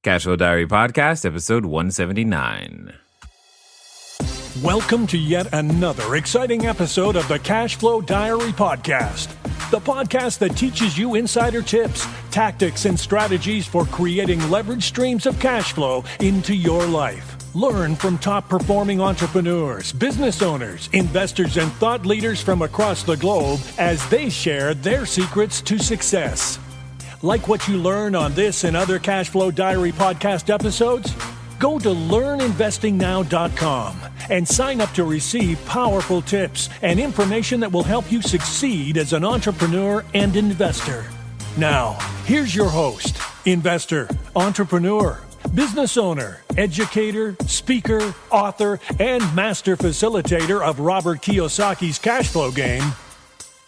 Cashflow Diary Podcast, episode 179. Welcome to yet another exciting episode of the Cashflow Diary Podcast, the podcast that teaches you insider tips, tactics, and strategies for creating leverage streams of cash flow into your life. Learn from top-performing entrepreneurs, business owners, investors, and thought leaders from across the globe as they share their secrets to success. Like what you learn on this and other Cashflow Diary podcast episodes? Go to learninvestingnow.com and sign up to receive powerful tips and information that will help you succeed as an entrepreneur and investor. Now, here's your host, investor, entrepreneur, business owner, educator, speaker, author, and master facilitator of Robert Kiyosaki's cash flow game,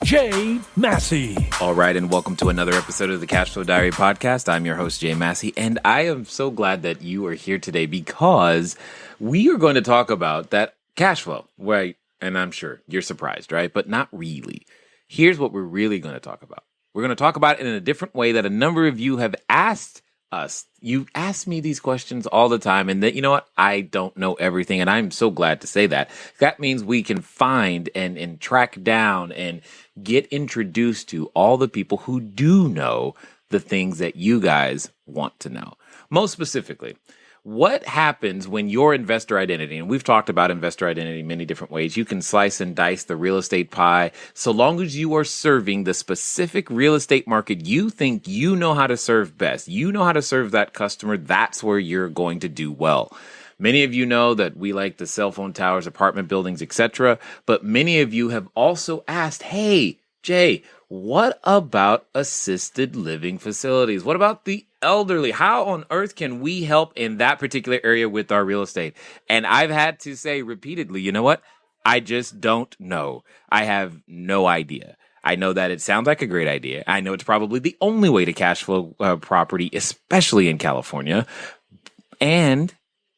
Jay Massey. All right, and welcome to another episode of the Cashflow Diary Podcast. I'm your host, Jay Massey, and I am so glad that you are here today because we are going to talk about that cash flow, right? And I'm sure you're surprised, right? But not really. Here's what we're really going to talk about. We're going to talk about it in a different way that a number of you have asked us. You ask me these questions all the time, and that, you know what? I don't know everything, and I'm so glad to say that. That means we can find and track down and get introduced to all the people who do know the things that you guys want to know. Most specifically, what happens when your investor identity, and we've talked about investor identity in many different ways. You can slice and dice the real estate pie so long as you are serving the specific real estate market you think you know how to serve best. You know how to serve that customer. That's where you're going to do well. Many of you know that we like the cell phone towers, apartment buildings, etc. But many of you have also asked, hey, Jay, what about assisted living facilities? What about the elderly? How on earth can we help in that particular area with our real estate? And I've had to say repeatedly, you know what? I just don't know. I have no idea. I know that it sounds like a great idea. I know it's probably the only way to cash flow property, especially in California. And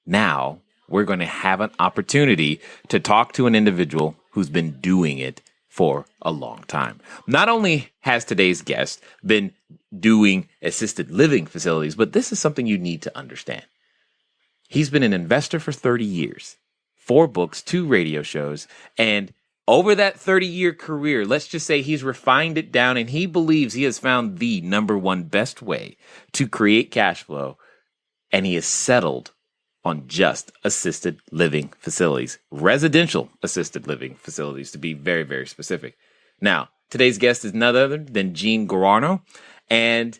now we're going to have an opportunity to talk to an individual who's been doing it for a long time. Not only has today's guest been doing assisted living facilities, but this is something you need to understand. He's been an investor for 30 years, 4 books, 2 radio shows, and over that 30-year career, let's just say he's refined it down and he believes he has found the number one best way to create cash flow, and he has settled on just assisted living facilities, residential assisted living facilities, to be very, very specific. Now, today's guest is none other than Gene Guarino. And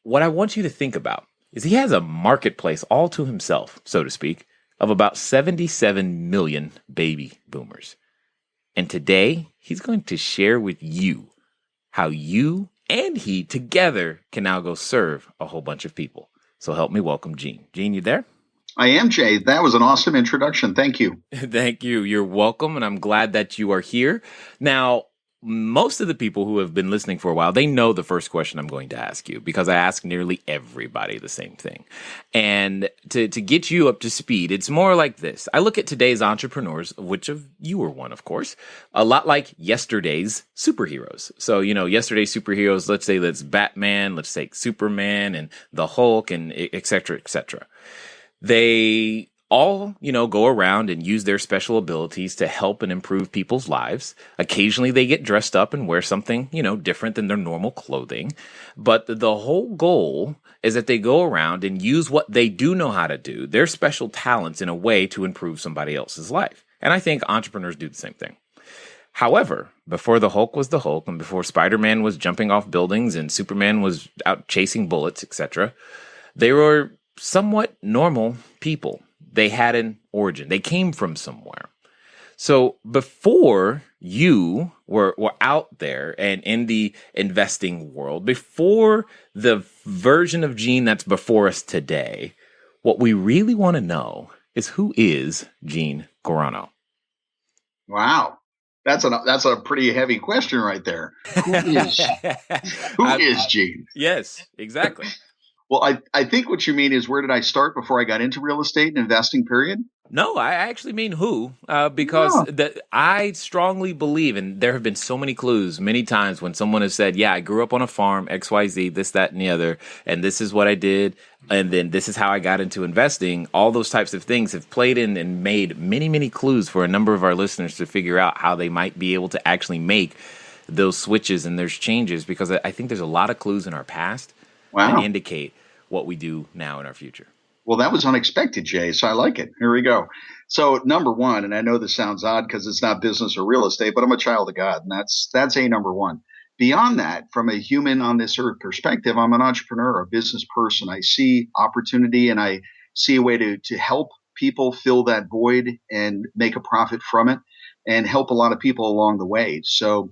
what I want you to think about is he has a marketplace all to himself, so to speak, of about 77 million baby boomers. And today, he's going to share with you how you and he together can now go serve a whole bunch of people. So help me welcome Gene. Gene, you there? I am, Jay. That was an awesome introduction. Thank you. Thank you. You're welcome, and I'm glad that you are here. Now, most of the people who have been listening for a while, they know the first question I'm going to ask you because I ask nearly everybody the same thing. And to get you up to speed, it's more like this. I look at today's entrepreneurs, which of you are one, of course, a lot like yesterday's superheroes. So, yesterday's superheroes, let's say that's Batman, let's take Superman and the Hulk and et cetera, et cetera. They all, go around and use their special abilities to help and improve people's lives. Occasionally they get dressed up and wear something, different than their normal clothing. But the whole goal is that they go around and use what they do know how to do, their special talents, in a way to improve somebody else's life. And I think entrepreneurs do the same thing. However, before the Hulk was the Hulk, and before Spider-Man was jumping off buildings and Superman was out chasing bullets, etc., they were somewhat normal people. They had an origin. They came from somewhere. So before you were out there and in the investing world, before the version of Gene that's before us today, what we really want to know is, who is Gene Guarino? Wow. That's a pretty heavy question right there. Who is Gene? Yes, exactly. Well, I think what you mean is where did I start before I got into real estate and investing, period? No, I actually mean who, because No. I strongly believe, and there have been so many clues many times when someone has said, yeah, I grew up on a farm, XYZ, this, that, and the other, and this is what I did, and then this is how I got into investing. All those types of things have played in and made many, many clues for a number of our listeners to figure out how they might be able to actually make those switches and there's changes, because I think there's a lot of clues in our past that Wow. indicate what we do now in our future. Well, that was unexpected, Jay. So I like it. Here we go. So number one, and I know this sounds odd because it's not business or real estate, but I'm a child of God, and that's a number one. Beyond that, from a human on this earth perspective, I'm an entrepreneur, a business person. I see opportunity and I see a way to help people fill that void and make a profit from it and help a lot of people along the way. So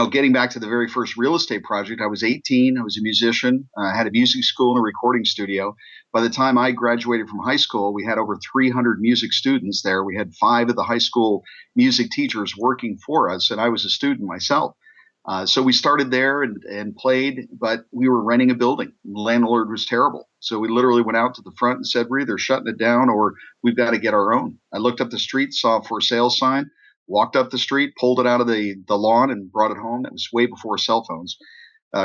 getting back to the very first real estate project, I was 18. I was a musician. I had a music school and a recording studio. By the time I graduated from high school, we had over 300 music students there. We had 5 of the high school music teachers working for us, and I was a student myself. So we started there and played, but we were renting a building. The landlord was terrible. So we literally went out to the front and said, we're either shutting it down or we've got to get our own. I looked up the street, saw a for sale sign, walked up the street, pulled it out of the lawn and brought it home. That was way before cell phones.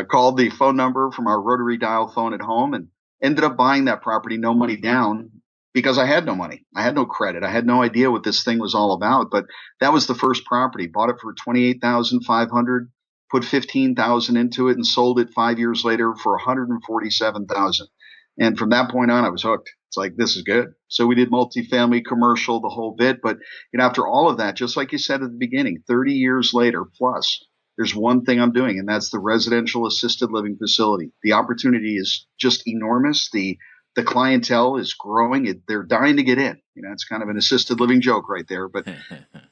Called the phone number from our rotary dial phone at home and ended up buying that property, no money down, because I had no money. I had no credit. I had no idea what this thing was all about. But that was the first property. Bought it for $28,500, put $15,000 into it, and sold it 5 years later for $147,000. And from that point on, I was hooked. It's like, this is good. So we did multifamily, commercial, the whole bit. But after all of that, just like you said at the beginning, 30 years later plus, there's one thing I'm doing, and that's the residential assisted living facility. The opportunity is just enormous. The clientele is growing. They're dying to get in. It's kind of an assisted living joke right there. But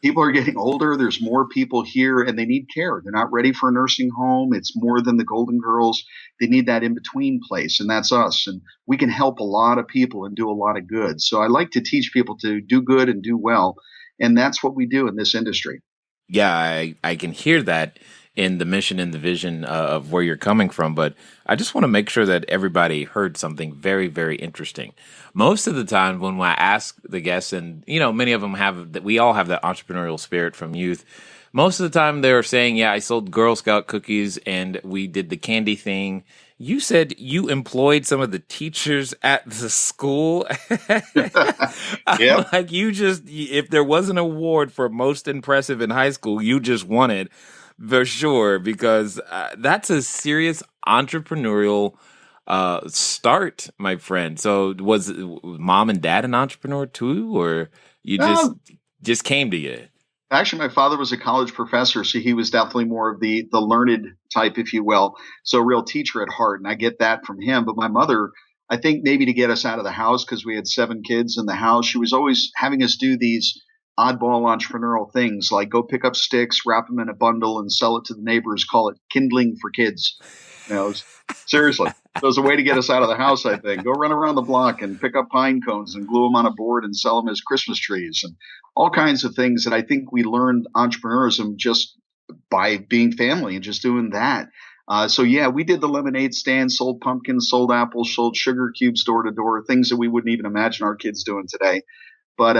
people are getting older. There's more people here, and they need care. They're not ready for a nursing home. It's more than the Golden Girls. They need that in-between place, and that's us. And we can help a lot of people and do a lot of good. So I like to teach people to do good and do well, and that's what we do in this industry. Yeah, I can hear that in the mission and the vision of where you're coming from, but I just want to make sure that everybody heard something very, very interesting. Most of the time when I ask the guests, and many of them we all have that entrepreneurial spirit from youth. Most of the time they're saying, yeah, I sold Girl Scout cookies and we did the candy thing. You said you employed some of the teachers at the school. Yep. Like if there was an award for most impressive in high school, you just won it for sure, because that's a serious entrepreneurial start, my friend. So was mom and dad an entrepreneur too, or you just came to you? Actually, my father was a college professor, so he was definitely more of the learned type, if you will. So a real teacher at heart, and I get that from him. But my mother, I think maybe to get us out of the house, because we had 7 kids in the house, she was always having us do these oddball entrepreneurial things, like go pick up sticks, wrap them in a bundle, and sell it to the neighbors. Call it kindling for kids. Seriously. So it was a way to get us out of the house, I think. Go run around the block and pick up pine cones and glue them on a board and sell them as Christmas trees and all kinds of things that I think we learned entrepreneurism just by being family and just doing that. So yeah, we did the lemonade stand, sold pumpkins, sold apples, sold sugar cubes door to door, things that we wouldn't even imagine our kids doing today. But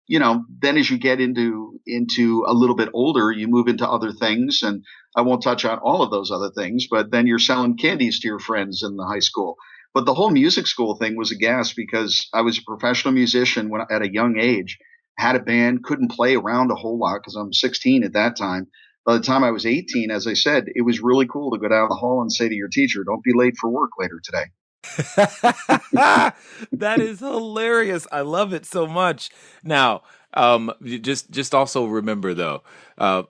then as you get into a little bit older, you move into other things, and I won't touch on all of those other things. But then you're selling candies to your friends in the high school. But the whole music school thing was a gas, because I was a professional musician at a young age, had a band, couldn't play around a whole lot because I'm 16 at that time. By the time I was 18, as I said, it was really cool to go down the hall and say to your teacher, "Don't be late for work later today." That is hilarious. I love it so much. Now, just also remember though,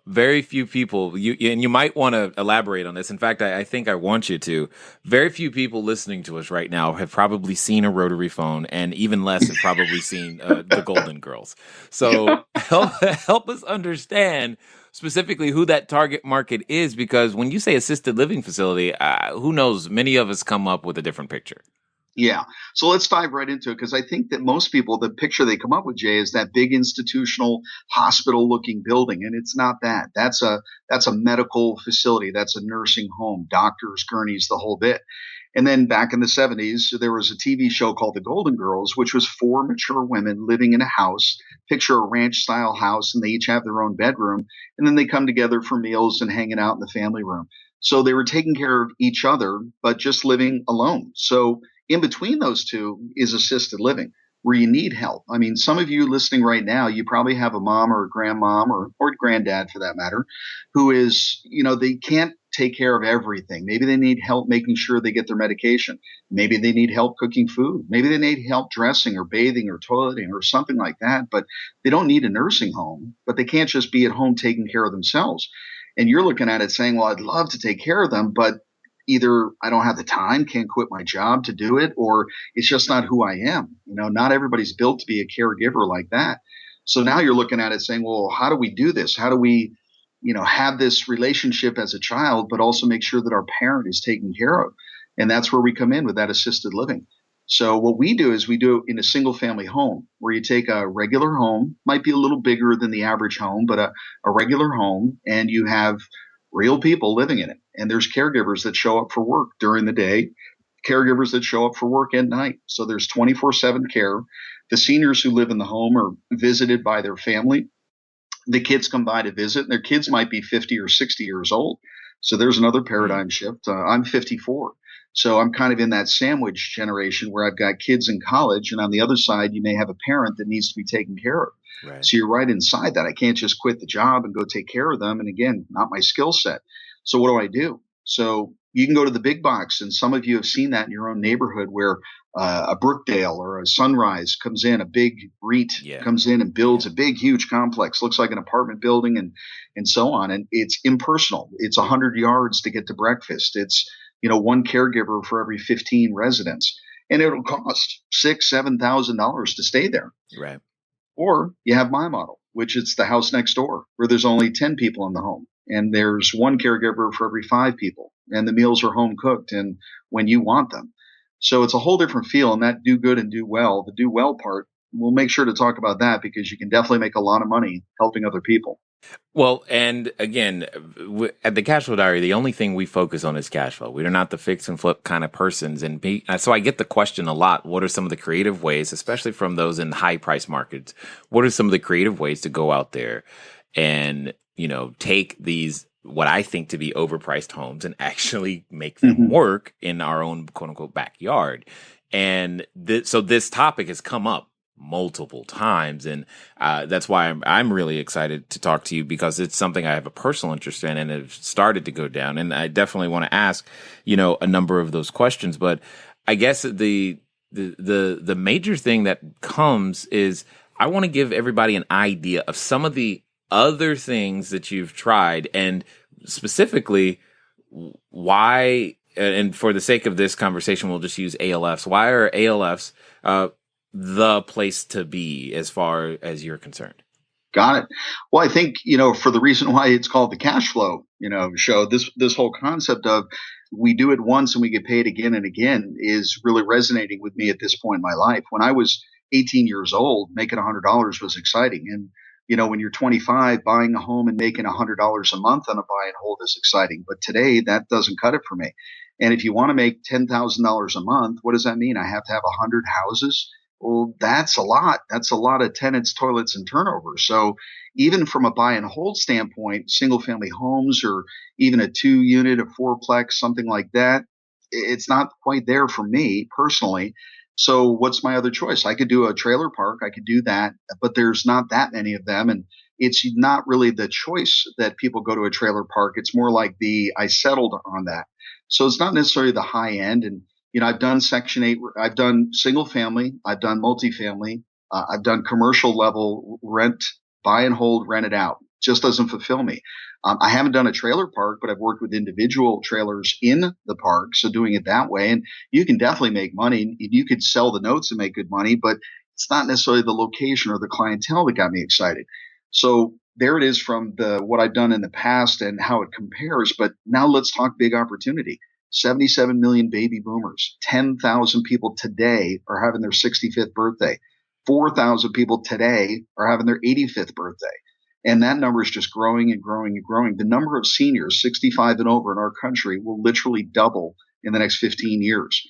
very few people, and you might want to elaborate on this. In fact, I think I want you to. Very few people listening to us right now have probably seen a rotary phone, and even less have probably seen the Golden Girls. So help us understand specifically who that target market is, because when you say assisted living facility, who knows, many of us come up with a different picture. Yeah. So let's dive right into it because I think that most people, the picture they come up with, Jay, is that big institutional hospital looking building. And it's not that. That's a medical facility. That's a nursing home, doctors, gurneys, the whole bit. And then back in the 70s, there was a TV show called The Golden Girls, which was four mature women living in a house. Picture a ranch style house, and they each have their own bedroom. And then they come together for meals and hanging out in the family room. So they were taking care of each other, but just living alone. So in between those two is assisted living where you need help. I mean, some of you listening right now, you probably have a mom or a grandmom or granddad for that matter, who is, they can't take care of everything. Maybe they need help making sure they get their medication. Maybe they need help cooking food. Maybe they need help dressing or bathing or toileting or something like that, but they don't need a nursing home, but they can't just be at home taking care of themselves. And you're looking at it saying, well, I'd love to take care of them, but either I don't have the time, can't quit my job to do it, or it's just not who I am. Not everybody's built to be a caregiver like that. So now you're looking at it saying, well, how do we do this? How do we, have this relationship as a child, but also make sure that our parent is taken care of? And that's where we come in with that assisted living. So what we do is we do it in a single family home where you take a regular home, might be a little bigger than the average home, but a regular home, and you have real people living in it. And there's caregivers that show up for work during the day, caregivers that show up for work at night. So there's 24/7 care. The seniors who live in the home are visited by their family. The kids come by to visit, and their kids might be 50 or 60 years old. So there's another paradigm shift. I'm 54. So I'm kind of in that sandwich generation where I've got kids in college, and on the other side, you may have a parent that needs to be taken care of. Right. So you're right inside that. I can't just quit the job and go take care of them. And again, not my skill set. So what do I do? So you can go to the big box, and some of you have seen that in your own neighborhood where a Brookdale or a Sunrise comes in, a big REIT comes in and builds a big, huge complex, looks like an apartment building and so on. And it's impersonal. It's 100 yards to get to breakfast. It's, one caregiver for every 15 residents. And it'll cost $6,000-7,000 to stay there. Right. Or you have my model, which it's the house next door where there's only 10 people in the home and there's one caregiver for every 5 people and the meals are home cooked and when you want them. So it's a whole different feel, and that do good and do well, the do well part, we'll make sure to talk about that because you can definitely make a lot of money helping other people. Well, and again, at the Cashflow Diary, the only thing we focus on is cash flow. We are not the fix and flip kind of persons. And so I get the question a lot, what are some of the creative ways, especially from those in high price markets, what are some of the creative ways to go out there and, take these, what I think to be overpriced homes and actually make them work in our own quote unquote backyard. And so this topic has come up multiple times. And that's why I'm really excited to talk to you because it's something I have a personal interest in and have started to go down. And I definitely want to ask, a number of those questions. But I guess the major thing that comes is I want to give everybody an idea of some of the other things that you've tried and specifically why, and for the sake of this conversation, we'll just use ALFs. Why are ALFs the place to be as far as you're concerned? Got it. Well, I think, for the reason why it's called the cash flow, show, this whole concept of we do it once and we get paid again and again is really resonating with me at this point in my life. When I was 18 years old, making $100 was exciting. And, when you're 25, buying a home and making $100 a month on a buy and hold is exciting. But today that doesn't cut it for me. And if you want to make $10,000 a month, what does that mean? I have to have 100 houses. Well, that's a lot. That's a lot of tenants, toilets, and turnover. So even from a buy and hold standpoint, single family homes or even a 2-unit, a 4-plex, something like that, it's not quite there for me personally. So what's my other choice? I could do a trailer park. I could do that, but there's not that many of them. And it's not really the choice that people go to a trailer park. It's more like I settled on that. So it's not necessarily the high end. And I've done Section 8, I've done single family, I've done multifamily, I've done commercial level rent, buy and hold, rent it out. Just doesn't fulfill me. I haven't done a trailer park, but I've worked with individual trailers in the park. So doing it that way, and you can definitely make money. You could sell the notes and make good money, but it's not necessarily the location or the clientele that got me excited. So there it is from what I've done in the past and how it compares. But now let's talk big opportunity. 77 million baby boomers. 10,000 people today are having their 65th birthday. 4,000 people today are having their 85th birthday. And that number is just growing and growing and growing. The number of seniors 65 and over in our country will literally double in the next 15 years.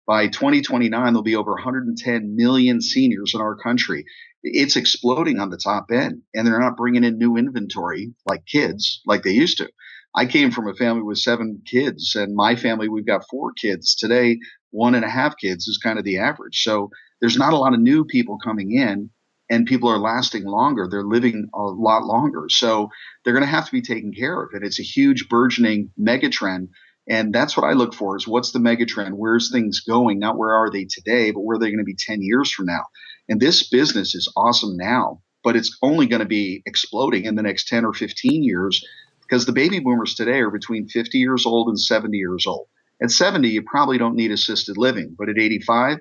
By 2029, there'll be over 110 million seniors in our country. It's exploding on the top end, and they're not bringing in new inventory like kids like they used to. I came from a family with 7 kids, and my family, we've got 4 kids. Today, 1.5 kids is kind of the average. So there's not a lot of new people coming in, and people are lasting longer. They're living a lot longer. So they're going to have to be taken care of. And it's a huge burgeoning megatrend. And that's what I look for is what's the megatrend? Where's things going? Not where are they today, but where are they going to be 10 years from now? And this business is awesome now, but it's only going to be exploding in the next 10 or 15 years because the baby boomers today are between 50 years old and 70 years old. At 70, you probably don't need assisted living, but at 85,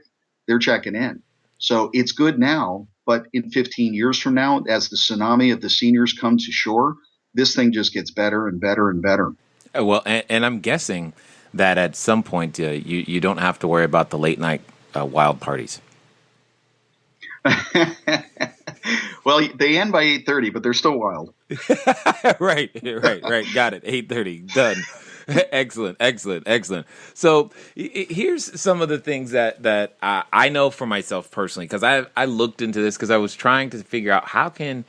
they're checking in. So it's good now, but in 15 years from now, as the tsunami of the seniors come to shore, this thing just gets better and better and better. Well, and I'm guessing that at some point you don't have to worry about the late night wild parties. Well, they end by 8:30, but they're still wild. Right. Got it. 8:30 done. Excellent. So here's some of the things that I know for myself personally, because I looked into this because I was trying to figure out how can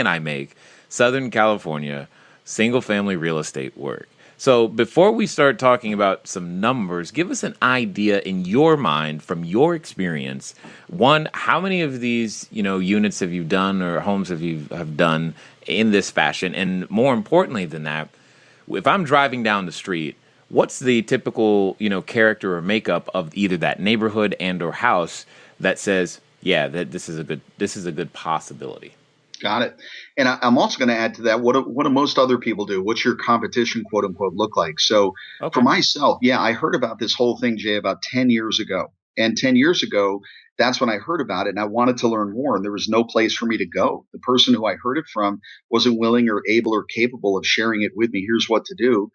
I make Southern California single family real estate work. So before we start talking about some numbers, give us an idea in your mind from your experience. One, how many of these, units have you done or homes have done in this fashion? And more importantly than that, if I'm driving down the street, what's the typical, character or makeup of either that neighborhood and or house that says, yeah, that this is a good possibility? Got it. And I'm also going to add to that, what do most other people do? What's your competition, quote unquote, look like? So For myself, I heard about this whole thing, Jay, about 10 years ago. And 10 years ago, that's when I heard about it and I wanted to learn more and there was no place for me to go. The person who I heard it from wasn't willing or able or capable of sharing it with me. Here's what to do.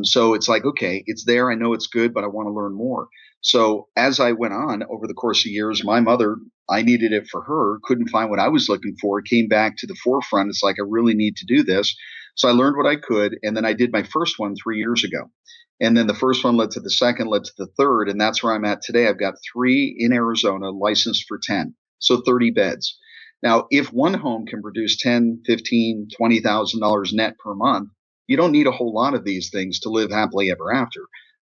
So it's like, okay, it's there. I know it's good, but I want to learn more. So as I went on over the course of years, my mother, I needed it for her, couldn't find what I was looking for, came back to the forefront. It's like, I really need to do this. So I learned what I could. And then I did my first one 3 years ago. And then the first one led to the second, led to the third. And that's where I'm at today. I've got 3 in Arizona licensed for 10. So 30 beds. Now, if one home can produce $10, $15, $20,000 net per month, you don't need a whole lot of these things to live happily ever after.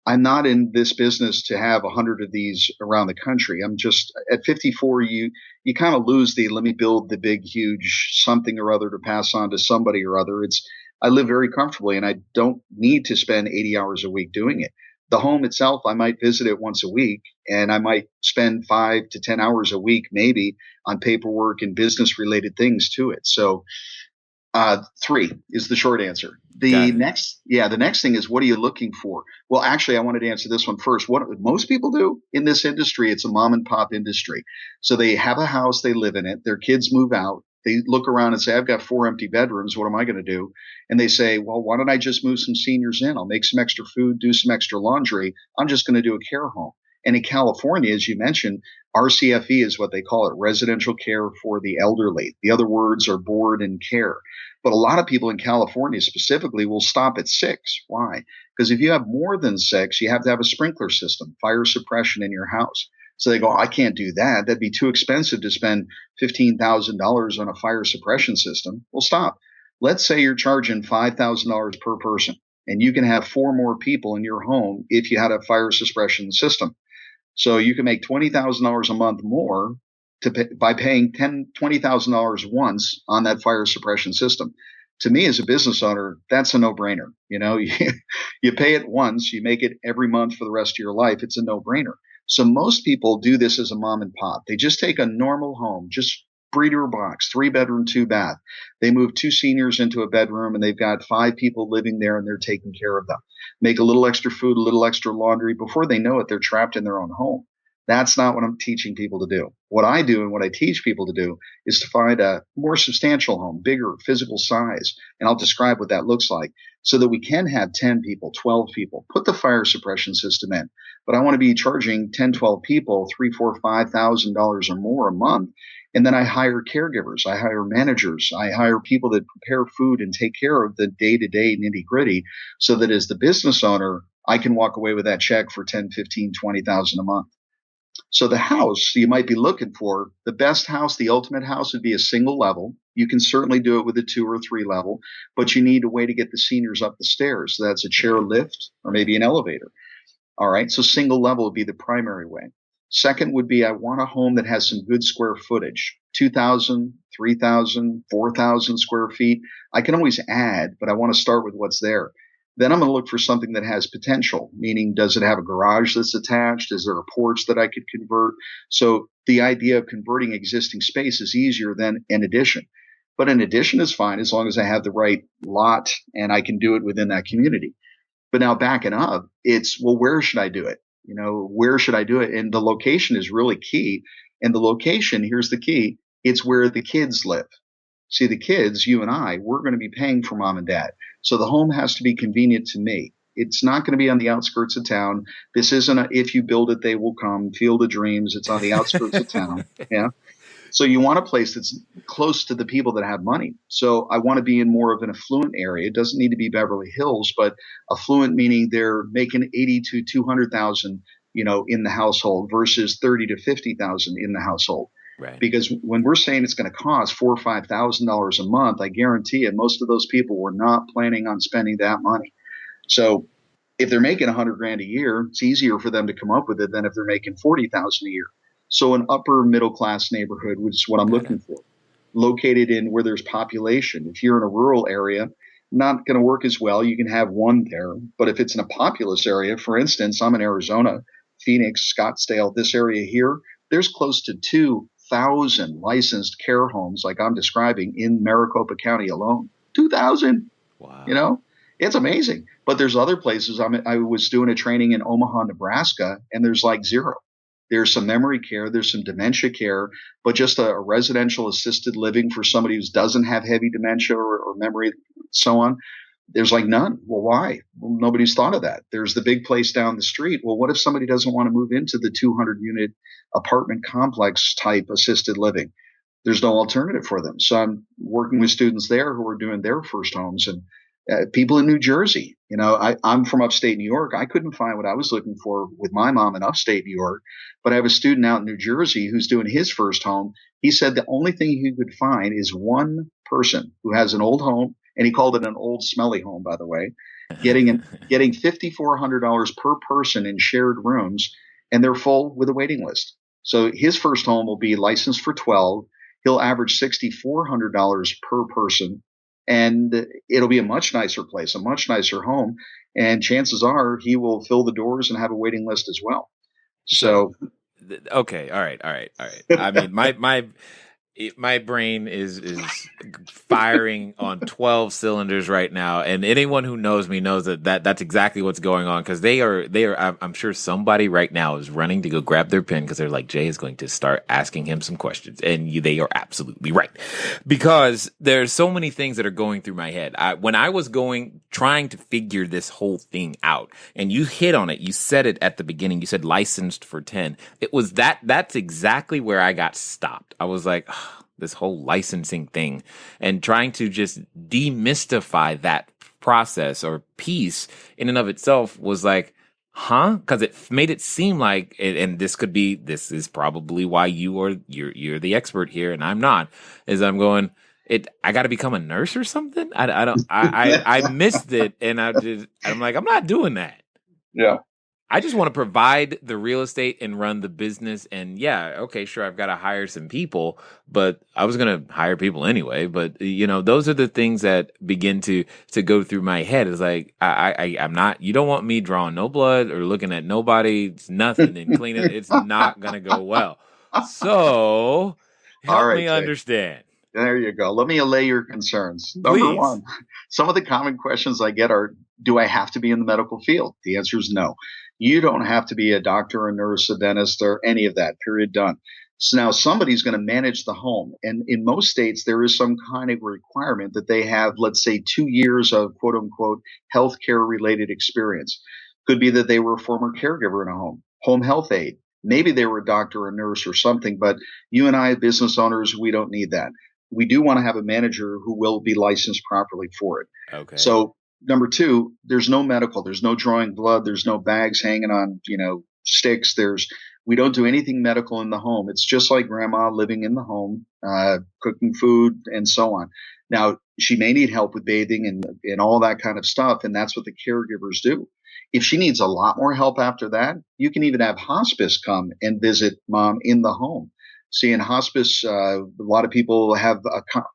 I'm not in this business to have 100 of these around the country. I'm just at 54, you kind of lose let me build the big, huge something or other to pass on to somebody or other. I live very comfortably and I don't need to spend 80 hours a week doing it. The home itself, I might visit it once a week and I might spend 5 to 10 hours a week, maybe on paperwork and business related things to it. So 3 is the short answer. The next thing is, what are you looking for? Well, actually, I wanted to answer this one first. What most people do in this industry, it's a mom and pop industry. So they have a house, they live in it, their kids move out. They look around and say, I've got 4 empty bedrooms. What am I going to do? And they say, well, why don't I just move some seniors in? I'll make some extra food, do some extra laundry. I'm just going to do a care home. And in California, as you mentioned, RCFE is what they call it, residential care for the elderly. The other words are board and care. But a lot of people in California specifically will stop at 6. Why? Because if you have more than 6, you have to have a sprinkler system, fire suppression in your house. So they go, I can't do that. That'd be too expensive to spend $15,000 on a fire suppression system. Well, stop. Let's say you're charging $5,000 per person and you can have 4 more people in your home if you had a fire suppression system. So you can make $20,000 a month more by paying $20,000 once on that fire suppression system. To me, as a business owner, that's a no-brainer. You pay it once, you make it every month for the rest of your life. It's a no-brainer. So most people do this as a mom and pop. They just take a normal home, just breeder box, 3-bedroom, 2-bath. They move 2 seniors into a bedroom and they've got 5 people living there and they're taking care of them. Make a little extra food, a little extra laundry. Before they know it, they're trapped in their own home. That's not what I'm teaching people to do. What I do and what I teach people to do is to find a more substantial home, bigger physical size. And I'll describe what that looks like so that we can have 10 people, 12 people, put the fire suppression system in. But I want to be charging 10, 12 people, $3, $4, $5,000 or more a month. And then I hire caregivers. I hire managers. I hire people that prepare food and take care of the day-to-day nitty-gritty so that as the business owner, I can walk away with that check for 10, 15, 20,000 a month. So the house you might be looking for, the best house, the ultimate house would be a single level. You can certainly do it with a 2 or 3 level, but you need a way to get the seniors up the stairs. So that's a chair lift or maybe an elevator. All right. So single level would be the primary way. Second would be I want a home that has some good square footage, 2,000, 3,000, 4,000 square feet. I can always add, but I want to start with what's there. Then I'm going to look for something that has potential, meaning does it have a garage that's attached? Is there a porch that I could convert? So the idea of converting existing space is easier than an addition. But an addition is fine as long as I have the right lot and I can do it within that community. But now backing up, it's, well, where should I do it? Where should I do it? And the location is really key. And the location, here's the key, it's where the kids live. See, the kids, you and I, we're going to be paying for mom and dad. So the home has to be convenient to me. It's not going to be on the outskirts of town. This isn't a, if you build it, they will come, Field of Dreams. It's on the outskirts of town. Yeah. So you want a place that's close to the people that have money. So I want to be in more of an affluent area. It doesn't need to be Beverly Hills, but affluent meaning they're making 80 to 200,000, in the household versus 30 to 50,000 in the household. Right. Because when we're saying it's going to cost $4,000 or $5,000 a month, I guarantee you most of those people were not planning on spending that money. So if they're making $100,000 a year, it's easier for them to come up with it than if they're making $40,000 a year. So an upper middle class neighborhood, which is what I'm looking for, located in where there's population. If you're in a rural area, not going to work as well. You can have one there, but if it's in a populous area, for instance, I'm in Arizona, Phoenix, Scottsdale, this area here, there's close to 2,000 licensed care homes like I'm describing in Maricopa County alone. 2,000. Wow. It's amazing. But there's other places. I was doing a training in Omaha, Nebraska, and there's like 0. There's some memory care. There's some dementia care, but just a residential assisted living for somebody who doesn't have heavy dementia or memory, so on. There's like none. Well, why? Well, nobody's thought of that. There's the big place down the street. Well, what if somebody doesn't want to move into the 200 unit apartment complex type assisted living? There's no alternative for them. So I'm working with students there who are doing their first homes, and people in New Jersey. I'm from upstate New York. I couldn't find what I was looking for with my mom in upstate New York, but I have a student out in New Jersey who's doing his first home. He said the only thing he could find is one person who has an old home, and he called it an old smelly home, by the way, getting $5,400 per person in shared rooms, and they're full with a waiting list. So his first home will be licensed for 12. He'll average $6,400 per person. And it'll be a much nicer place, a much nicer home. And chances are he will fill the doors and have a waiting list as well. So, okay. All right. I mean, my brain is firing on 12 cylinders right now, and anyone who knows me knows that's exactly what's going on, because they are. I'm sure somebody right now is running to go grab their pen because they're like, Jay is going to start asking him some questions, and they are absolutely right, because there's so many things that are going through my head. When I was trying to figure this whole thing out, and you hit on it, you said it at the beginning. You said licensed for 10. It was that's exactly where I got stopped. I was like, this whole licensing thing, and trying to just demystify that process or piece in and of itself was like, because it made it seem like, and this is probably why you're the expert here and I'm not, is I'm going, I got to become a nurse or something. I missed it, and I'm like, I'm not doing that. Yeah. I just want to provide the real estate and run the business. And yeah, okay, sure, I've got to hire some people, but I was going to hire people anyway. But those are the things that begin to go through my head. It's like, I'm not, you don't want me drawing no blood or looking at nobody. It's nothing and cleaning. It's not going to go well. So help me understand. There you go. Let me allay your concerns. Number one, some of the common questions I get are, do I have to be in the medical field? The answer is no. You don't have to be a doctor, a nurse, a dentist, or any of that, period, done. So now somebody's going to manage the home. And in most states, there is some kind of requirement that they have, let's say, 2 years of quote unquote healthcare related experience. Could be that they were a former caregiver in a home health aide. Maybe they were a doctor or nurse or something, but you and I, business owners, we don't need that. We do want to have a manager who will be licensed properly for it. Okay. So number two, there's no medical, there's no drawing blood, there's no bags hanging on, sticks. We don't do anything medical in the home. It's just like grandma living in the home, cooking food and so on. Now, she may need help with bathing and all that kind of stuff, and that's what the caregivers do. If she needs a lot more help after that, you can even have hospice come and visit mom in the home. See, in hospice, a lot of people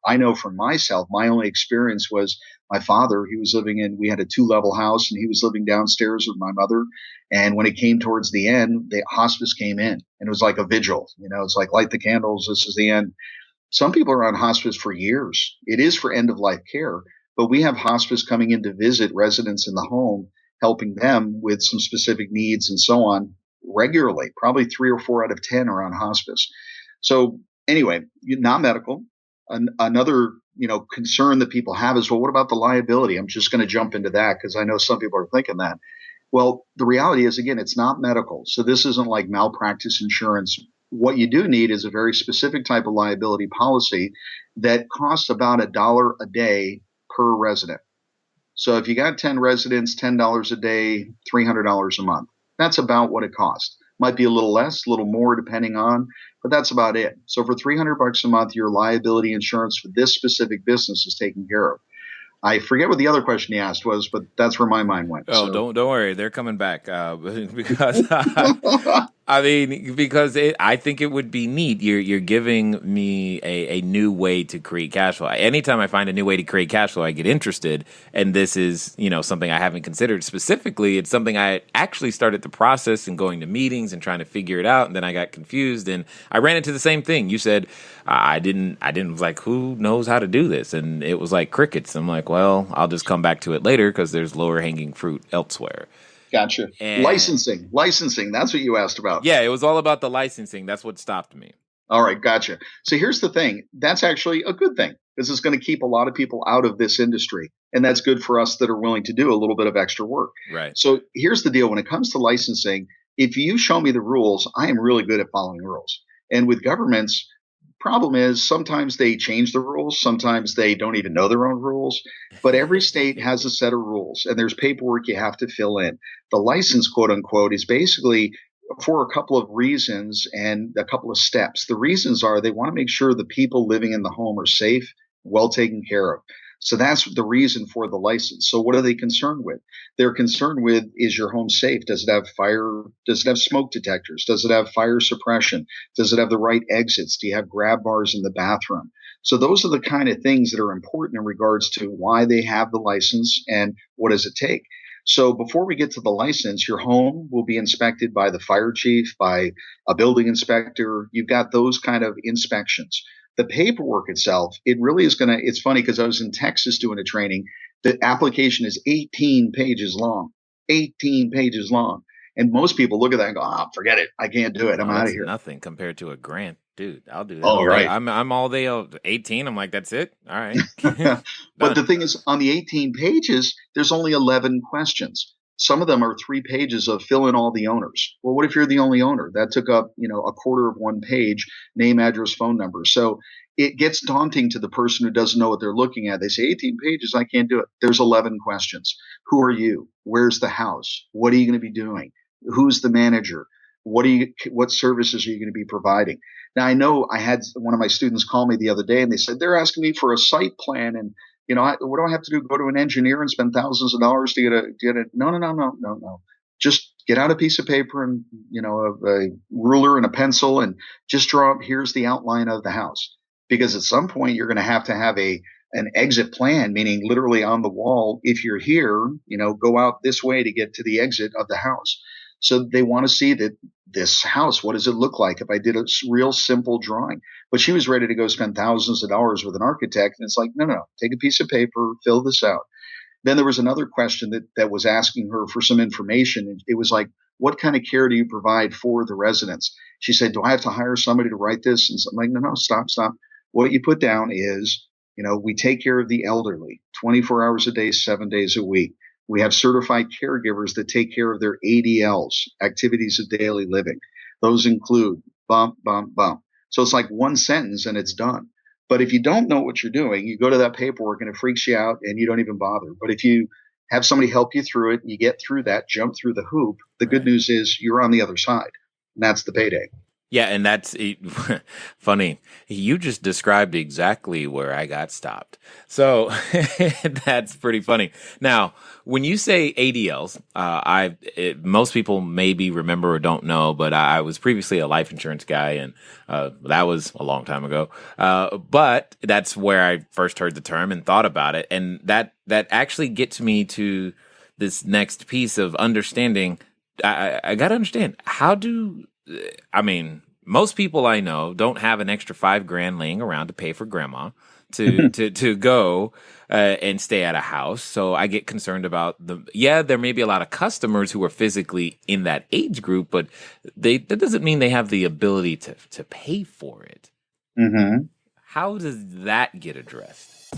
I know from myself, my only experience was my father. We had a 2-level house and he was living downstairs with my mother. And when it came towards the end, the hospice came in and it was like a vigil. It's like light the candles. This is the end. Some people are on hospice for years. It is for end of life care, but we have hospice coming in to visit residents in the home, helping them with some specific needs and so on regularly. Probably 3 or 4 out of 10 are on hospice. So anyway, not medical. Another, concern that people have is, well, what about the liability? I'm just going to jump into that because I know some people are thinking that. Well, the reality is, again, it's not medical. So this isn't like malpractice insurance. What you do need is a very specific type of liability policy that costs about $1 a day per resident. So if you got 10 residents, $10 a day, $300 a month, that's about what it costs. Might be a little less, a little more depending on, but that's about it. So for $300 a month, your liability insurance for this specific business is taken care of. I forget what the other question he asked was, but that's where my mind went. Oh, so. Don't worry, they're coming back because I think it would be neat. You're giving me a new way to create cash flow. Anytime I find a new way to create cash flow, I get interested, and this is something I haven't considered specifically. It's something I actually started the process and going to meetings and trying to figure it out, and then I got confused and I ran into the same thing. You said I didn't was like, who knows how to do this? And it was like crickets. I'm like, well, I'll just come back to it later because there's lower hanging fruit elsewhere. Gotcha. And licensing. That's what you asked about. Yeah, it was all about the licensing. That's what stopped me. All right. Gotcha. So here's the thing. That's actually a good thing because it's going to keep a lot of people out of this industry. And that's good for us that are willing to do a little bit of extra work. Right. So here's the deal. When it comes to licensing, if you show me the rules, I am really good at following rules. And with governments, problem is sometimes they change the rules. Sometimes they don't even know their own rules. But every state has a set of rules, and there's paperwork you have to fill in. The license, quote unquote, is basically for a couple of reasons and a couple of steps. The reasons are they want to make sure the people living in the home are safe, well taken care of. So that's the reason for the license. So what are they concerned with? They're concerned with, is your home safe? Does it have fire? Does it have smoke detectors? Does it have fire suppression? Does it have the right exits? Do you have grab bars in the bathroom? So those are the kind of things that are important in regards to why they have the license and what does it take. So before we get to the license, your home will be inspected by the fire chief, by a building inspector. You've got those kind of inspections. The paperwork itself, it really is it's funny because I was in Texas doing a training. The application is 18 pages long, 18 pages long. And most people look at that and go, forget it. I can't do it. I'm out of here. Nothing compared to a grant. Dude, I'll do that. Oh, right. I'm all day 18. I'm like, that's it. All right. But the thing is, on the 18 pages, there's only 11 questions. Some of them are 3 pages of fill in all the owners. Well, what if you're the only owner? That took up, a quarter of 1 page, name, address, phone number. So it gets daunting to the person who doesn't know what they're looking at. They say 18 pages, I can't do it. There's 11 questions. Who are you? Where's the house? What are you going to be doing? Who's the manager? What services are you going to be providing? Now, I know I had one of my students call me the other day and they said, they're asking me for a site plan and what do I have to do? Go to an engineer and spend thousands of dollars to get it? No. Just get out a piece of paper and, a ruler and a pencil and just draw up, here's the outline of the house. Because at some point you're going to have an exit plan, meaning literally on the wall. If you're here, go out this way to get to the exit of the house. So they want to see that this house, what does it look like if I did a real simple drawing? But she was ready to go spend thousands of dollars with an architect. And it's like, no, take a piece of paper, fill this out. Then there was another question that was asking her for some information. It was like, what kind of care do you provide for the residents? She said, do I have to hire somebody to write this? And so I'm like, no, stop. What you put down is, we take care of the elderly 24 hours a day, 7 days a week. We have certified caregivers that take care of their ADLs, activities of daily living. Those include bump, bump, bump. So it's like one sentence and it's done. But if you don't know what you're doing, you go to that paperwork and it freaks you out and you don't even bother. But if you have somebody help you through it, you get through that, jump through the hoop, the good news is you're on the other side. And that's the payday. Yeah, and that's funny. You just described exactly where I got stopped. So that's pretty funny. Now, when you say ADLs, most people maybe remember or don't know, but I was previously a life insurance guy, and that was a long time ago. But that's where I first heard the term and thought about it, and that actually gets me to this next piece of understanding. I got to understand, most people I know don't have an extra $5,000 laying around to pay for grandma to go and stay at a house. So I get concerned about there may be a lot of customers who are physically in that age group, but that doesn't mean they have the ability to pay for it. Mm-hmm. How does that get addressed?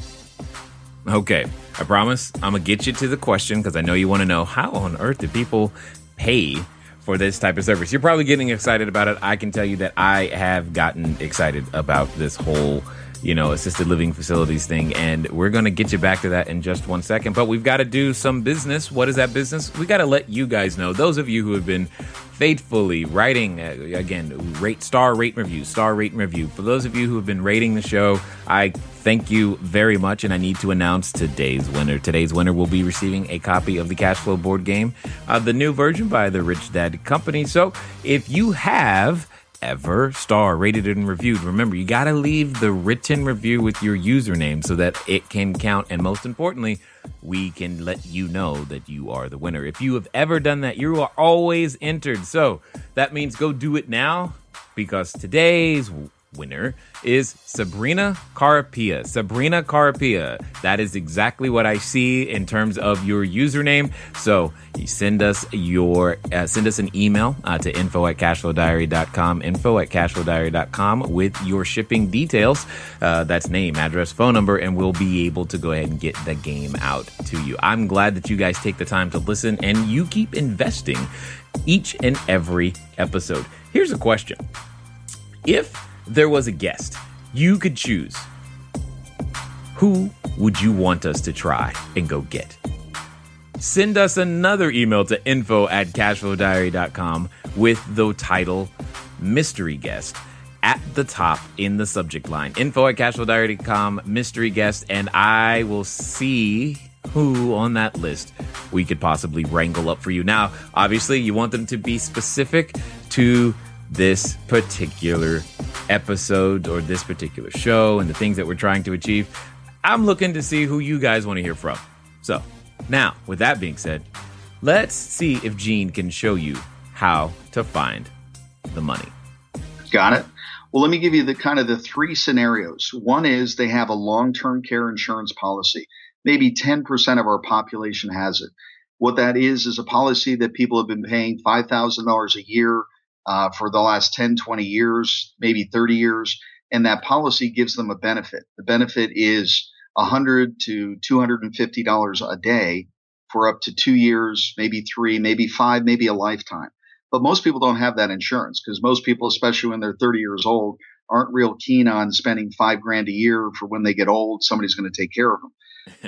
Okay, I promise I'm going to get you to the question because I know you want to know, how on earth do people pay for this type of service? You're probably getting excited about it. I can tell you that I have gotten excited about this whole, assisted living facilities thing, and we're going to get you back to that in just 1 second. But we've got to do some business. What is that business? We got to let you guys know, those of you who have been faithfully writing, rate and review. For those of you who have been rating the show, I thank you very much, and I need to announce today's winner. Today's winner will be receiving a copy of the Cashflow board game, the new version by the Rich Dad Company. So if you have ever star rated and reviewed, remember, you got to leave the written review with your username so that it can count. And most importantly, we can let you know that you are the winner. If you have ever done that, you are always entered. So that means go do it now, because today's winner is Sabrina Carapia. Sabrina Carapia. That is exactly what I see in terms of your username. So you send us an email to info@cashflowdiary.com with your shipping details. That's name, address, phone number, and we'll be able to go ahead and get the game out to you. I'm glad that you guys take the time to listen and you keep investing each and every episode. Here's a question. If there was a guest you could choose, who would you want us to try and go get? Send us another email to info@cashflowdiary.com with the title mystery guest at the top in the subject line. info@cashflowdiary.com, mystery guest, and I will see who on that list we could possibly wrangle up for you. Now, obviously, you want them to be specific to this particular episode or this particular show and the things that we're trying to achieve. I'm looking to see who you guys want to hear from. So now, with that being said, let's see if Gene can show you how to find the money. Got it. Well, let me give you the three scenarios. One is they have a long-term care insurance policy. Maybe 10% of our population has it. What that is a policy that people have been paying $5,000 a year for the last 10, 20 years, maybe 30 years, and that policy gives them a benefit. The benefit is $100 to $250 a day for up to 2 years, maybe 3, maybe 5, maybe a lifetime. But most people don't have that insurance because most people, especially when they're 30 years old, aren't real keen on spending $5,000 a year for when they get old, somebody's going to take care of them.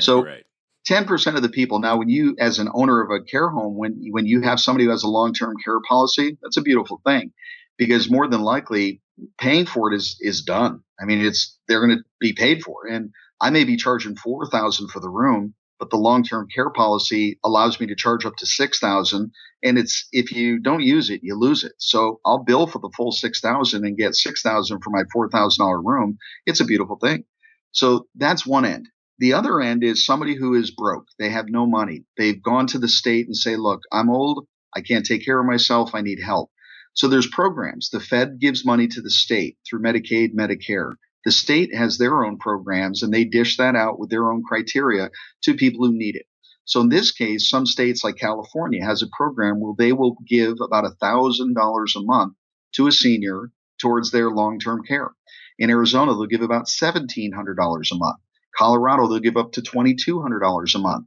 So right. 10% of the people. Now, when you, as an owner of a care home, when you have somebody who has a long-term care policy, that's a beautiful thing because more than likely paying for it is done. I mean, they're going to be paid for. And I may be charging $4,000 for the room, but the long-term care policy allows me to charge up to $6,000. And if you don't use it, you lose it. So I'll bill for the full $6,000 and get $6,000 for my $4,000 room. It's a beautiful thing. So that's one end. The other end is somebody who is broke. They have no money. They've gone to the state and say, look, I'm old. I can't take care of myself. I need help. So there's programs. The Fed gives money to the state through Medicaid, Medicare. The state has their own programs and they dish that out with their own criteria to people who need it. So in this case, some states like California has a program where they will give about $1,000 a month to a senior towards their long-term care. In Arizona, they'll give about $1,700 a month. Colorado, they'll give up to $2,200 a month.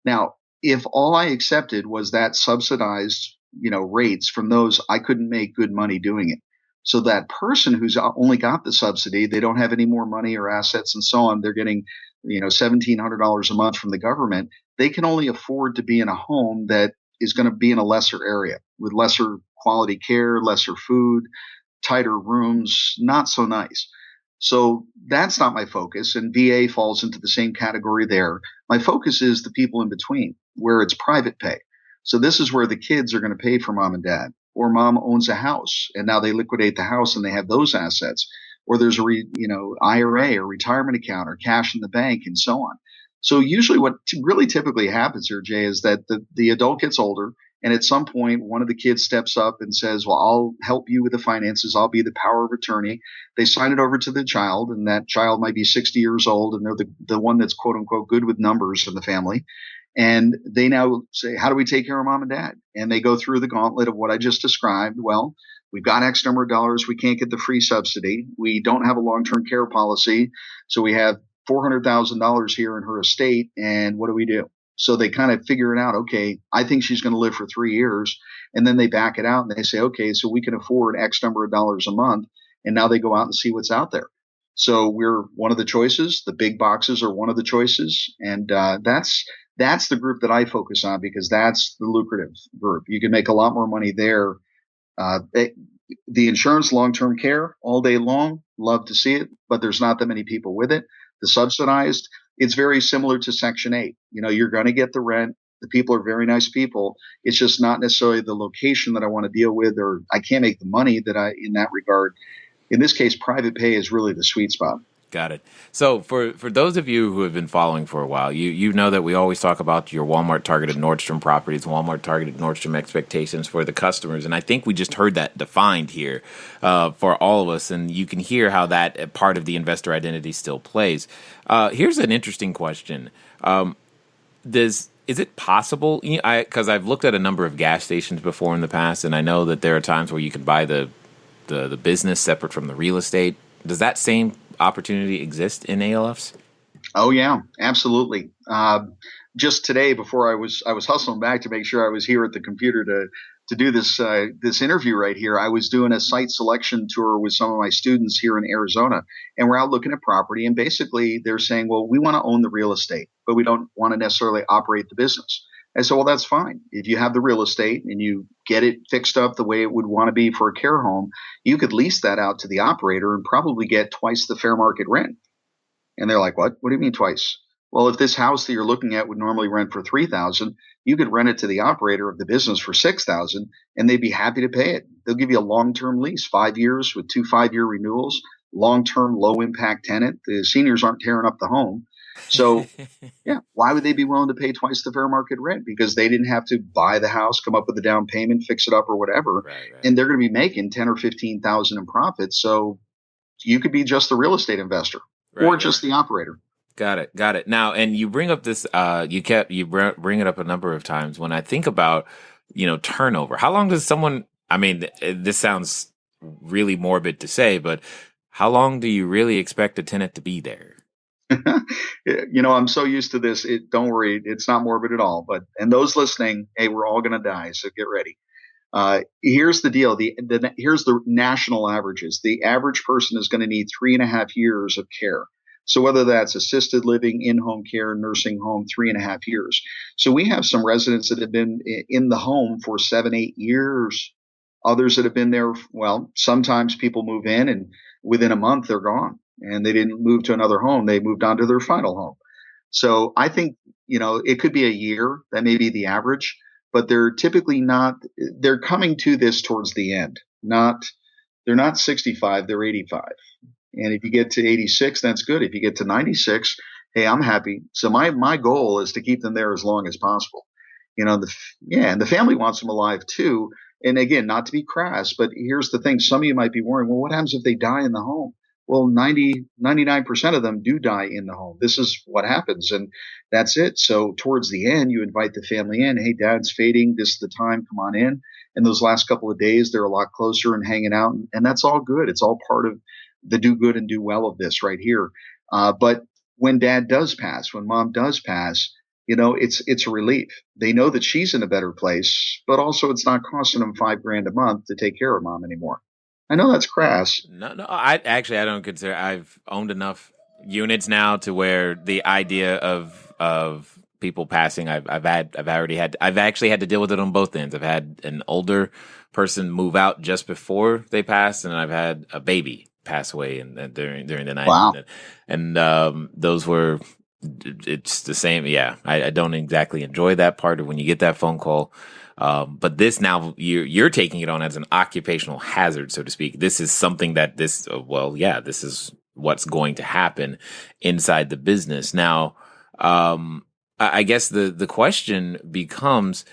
Now, if all I accepted was that subsidized, rates from those, I couldn't make good money doing it. So that person who's only got the subsidy, they don't have any more money or assets and so on. They're getting, $1,700 a month from the government. They can only afford to be in a home that is going to be in a lesser area with lesser quality care, lesser food, tighter rooms, not so nice. So that's not my focus, and VA falls into the same category there. My focus is the people in between, where it's private pay. So this is where the kids are going to pay for mom and dad, or mom owns a house and now they liquidate the house and they have those assets, or there's a IRA or retirement account or cash in the bank and so on. So usually what really typically happens here, Jay, is that the adult gets older, and at some point, one of the kids steps up and says, well, I'll help you with the finances. I'll be the power of attorney. They sign it over to the child, and that child might be 60 years old, and they're the one that's, quote unquote, good with numbers in the family. And they now say, how do we take care of mom and dad? And they go through the gauntlet of what I just described. Well, we've got X number of dollars. We can't get the free subsidy. We don't have a long-term care policy. So we have $400,000 here in her estate. And what do we do? So they kind of figure it out. Okay, I think she's going to live for 3 years. And then they back it out and they say, okay, so we can afford X number of dollars a month. And now they go out and see what's out there. So we're one of the choices. The big boxes are one of the choices. And that's the group that I focus on, because that's the lucrative group. You can make a lot more money there. The insurance, long-term care, all day long, love to see it, but there's not that many people with it. The subsidized, it's very similar to Section 8. You're going to get the rent. The people are very nice people. It's just not necessarily the location that I want to deal with, or I can't make the money in that regard. In this case, private pay is really the sweet spot. Got it. So for those of you who have been following for a while, you know that we always talk about your Walmart targeted Nordstrom properties, Walmart targeted Nordstrom expectations for the customers. And I think we just heard that defined here for all of us. And you can hear how that part of the investor identity still plays. Here's an interesting question. Is it possible? Because I've looked at a number of gas stations before in the past, and I know that there are times where you can buy the business separate from the real estate. Does that same opportunity exist in ALFs? Oh yeah, absolutely. Just today, before I was hustling back to make sure I was here at the computer to do this interview right here, I was doing a site selection tour with some of my students here in Arizona, and we're out looking at property. And basically, they're saying, "Well, we want to own the real estate, but we don't want to necessarily operate the business." I said, well, that's fine. If you have the real estate and you get it fixed up the way it would want to be for a care home, you could lease that out to the operator and probably get twice the fair market rent. And they're like, what? What do you mean twice? Well, if this house that you're looking at would normally rent for $3,000, you could rent it to the operator of the business for $6,000, and they'd be happy to pay it. They'll give you a long-term lease, 5 years with 2 5-year renewals, long-term, low-impact tenant. The seniors aren't tearing up the home. So, yeah, why would they be willing to pay twice the fair market rent? Because they didn't have to buy the house, come up with a down payment, fix it up, or whatever, right. And they're going to be making $10,000 or $15,000 in profit. So, you could be just the real estate investor or just the operator. Got it. Now, and you bring up this. You bring it up a number of times. When I think about turnover, how long does someone? I mean, this sounds really morbid to say, but how long do you really expect a tenant to be there? I'm so used to this. Don't worry, it's not morbid at all. And those listening, hey, we're all going to die, so get ready. Here's the deal. Here's the national averages. The average person is going to need 3.5 years of care. So whether that's assisted living, in-home care, nursing home, 3.5 years. So we have some residents that have been in the home for 7-8 years. Others that have been there. Well, sometimes people move in and within a month they're gone. And they didn't move to another home. They moved on to their final home. So I think, it could be a year. That may be the average, but they're typically not, they're coming to this towards the end. They're not 65, they're 85. And if you get to 86, that's good. If you get to 96, hey, I'm happy. So my goal is to keep them there as long as possible. And the family wants them alive too. And again, not to be crass, but here's the thing. Some of you might be worrying, well, what happens if they die in the home? Well, 99% of them do die in the home. This is what happens. And that's it. So towards the end, you invite the family in. Hey, dad's fading. This is the time. Come on in. And those last couple of days, they're a lot closer and hanging out. And that's all good. It's all part of the do good and do well of this right here. But when dad does pass, when mom does pass, it's a relief. They know that she's in a better place, but also it's not costing them $5,000 a month to take care of mom anymore. I know that's crass. No. I don't consider. I've owned enough units now to where the idea of people passing, I've actually had to deal with it on both ends. I've had an older person move out just before they passed, and I've had a baby pass away and during the night. Wow. And those were. It's the same. Yeah, I don't exactly enjoy that part of when you get that phone call. But this now you're taking it on as an occupational hazard, so to speak. This is something that this is what's going to happen inside the business. Now, I guess the question becomes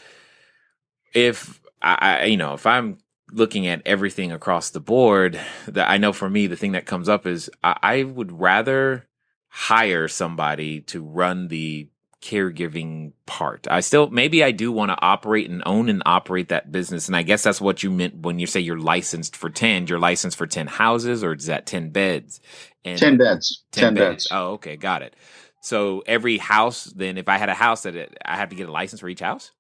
if if I'm looking at everything across the board, that I know for me, the thing that comes up is I would rather hire somebody to run the caregiving part. I do want to operate and own and operate that business. And I guess that's what you meant when you say you're licensed for 10. You're licensed for 10 houses, or is that 10 beds? And 10 beds. 10 beds. Oh, okay. Got it. So every house, then if I had a house I have to get a license for each house?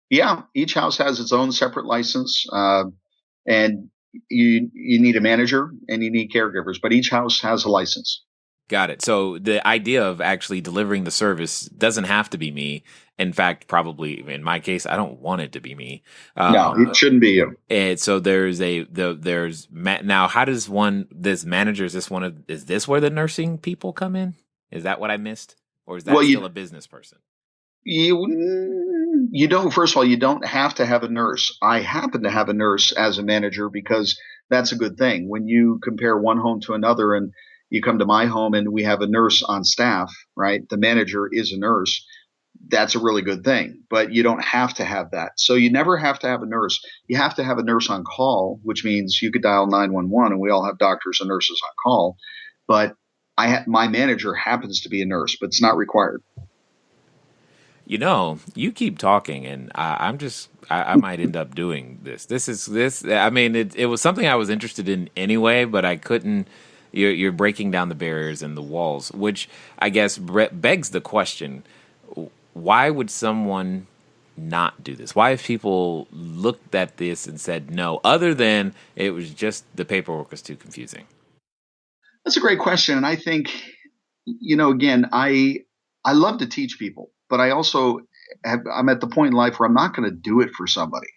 Yeah. Each house has its own separate license. And you need a manager and you need caregivers, but each house has a license. Got it. So the idea of actually delivering the service doesn't have to be me. In fact, probably in my case, I don't want it to be me. No, it shouldn't be you. And so now how does this manager, is this where the nursing people come in? Is that what I missed? Or is that still a business person? You don't, first of all, you don't have to have a nurse. I happen to have a nurse as a manager because that's a good thing. When you compare one home to another and you come to my home and we have a nurse on staff, right? The manager is a nurse. That's a really good thing, but you don't have to have that. So you never have to have a nurse. You have to have a nurse on call, which means you could dial 911 and we all have doctors and nurses on call. But my manager happens to be a nurse, but it's not required. You keep talking and I might end up doing this. I mean, it was something I was interested in anyway, but I couldn't. You're breaking down the barriers and the walls, which I guess begs the question, why would someone not do this? Why have people looked at this and said no, other than it was just the paperwork was too confusing? That's a great question. And I think, again, I love to teach people, but I also I'm at the point in life where I'm not going to do it for somebody.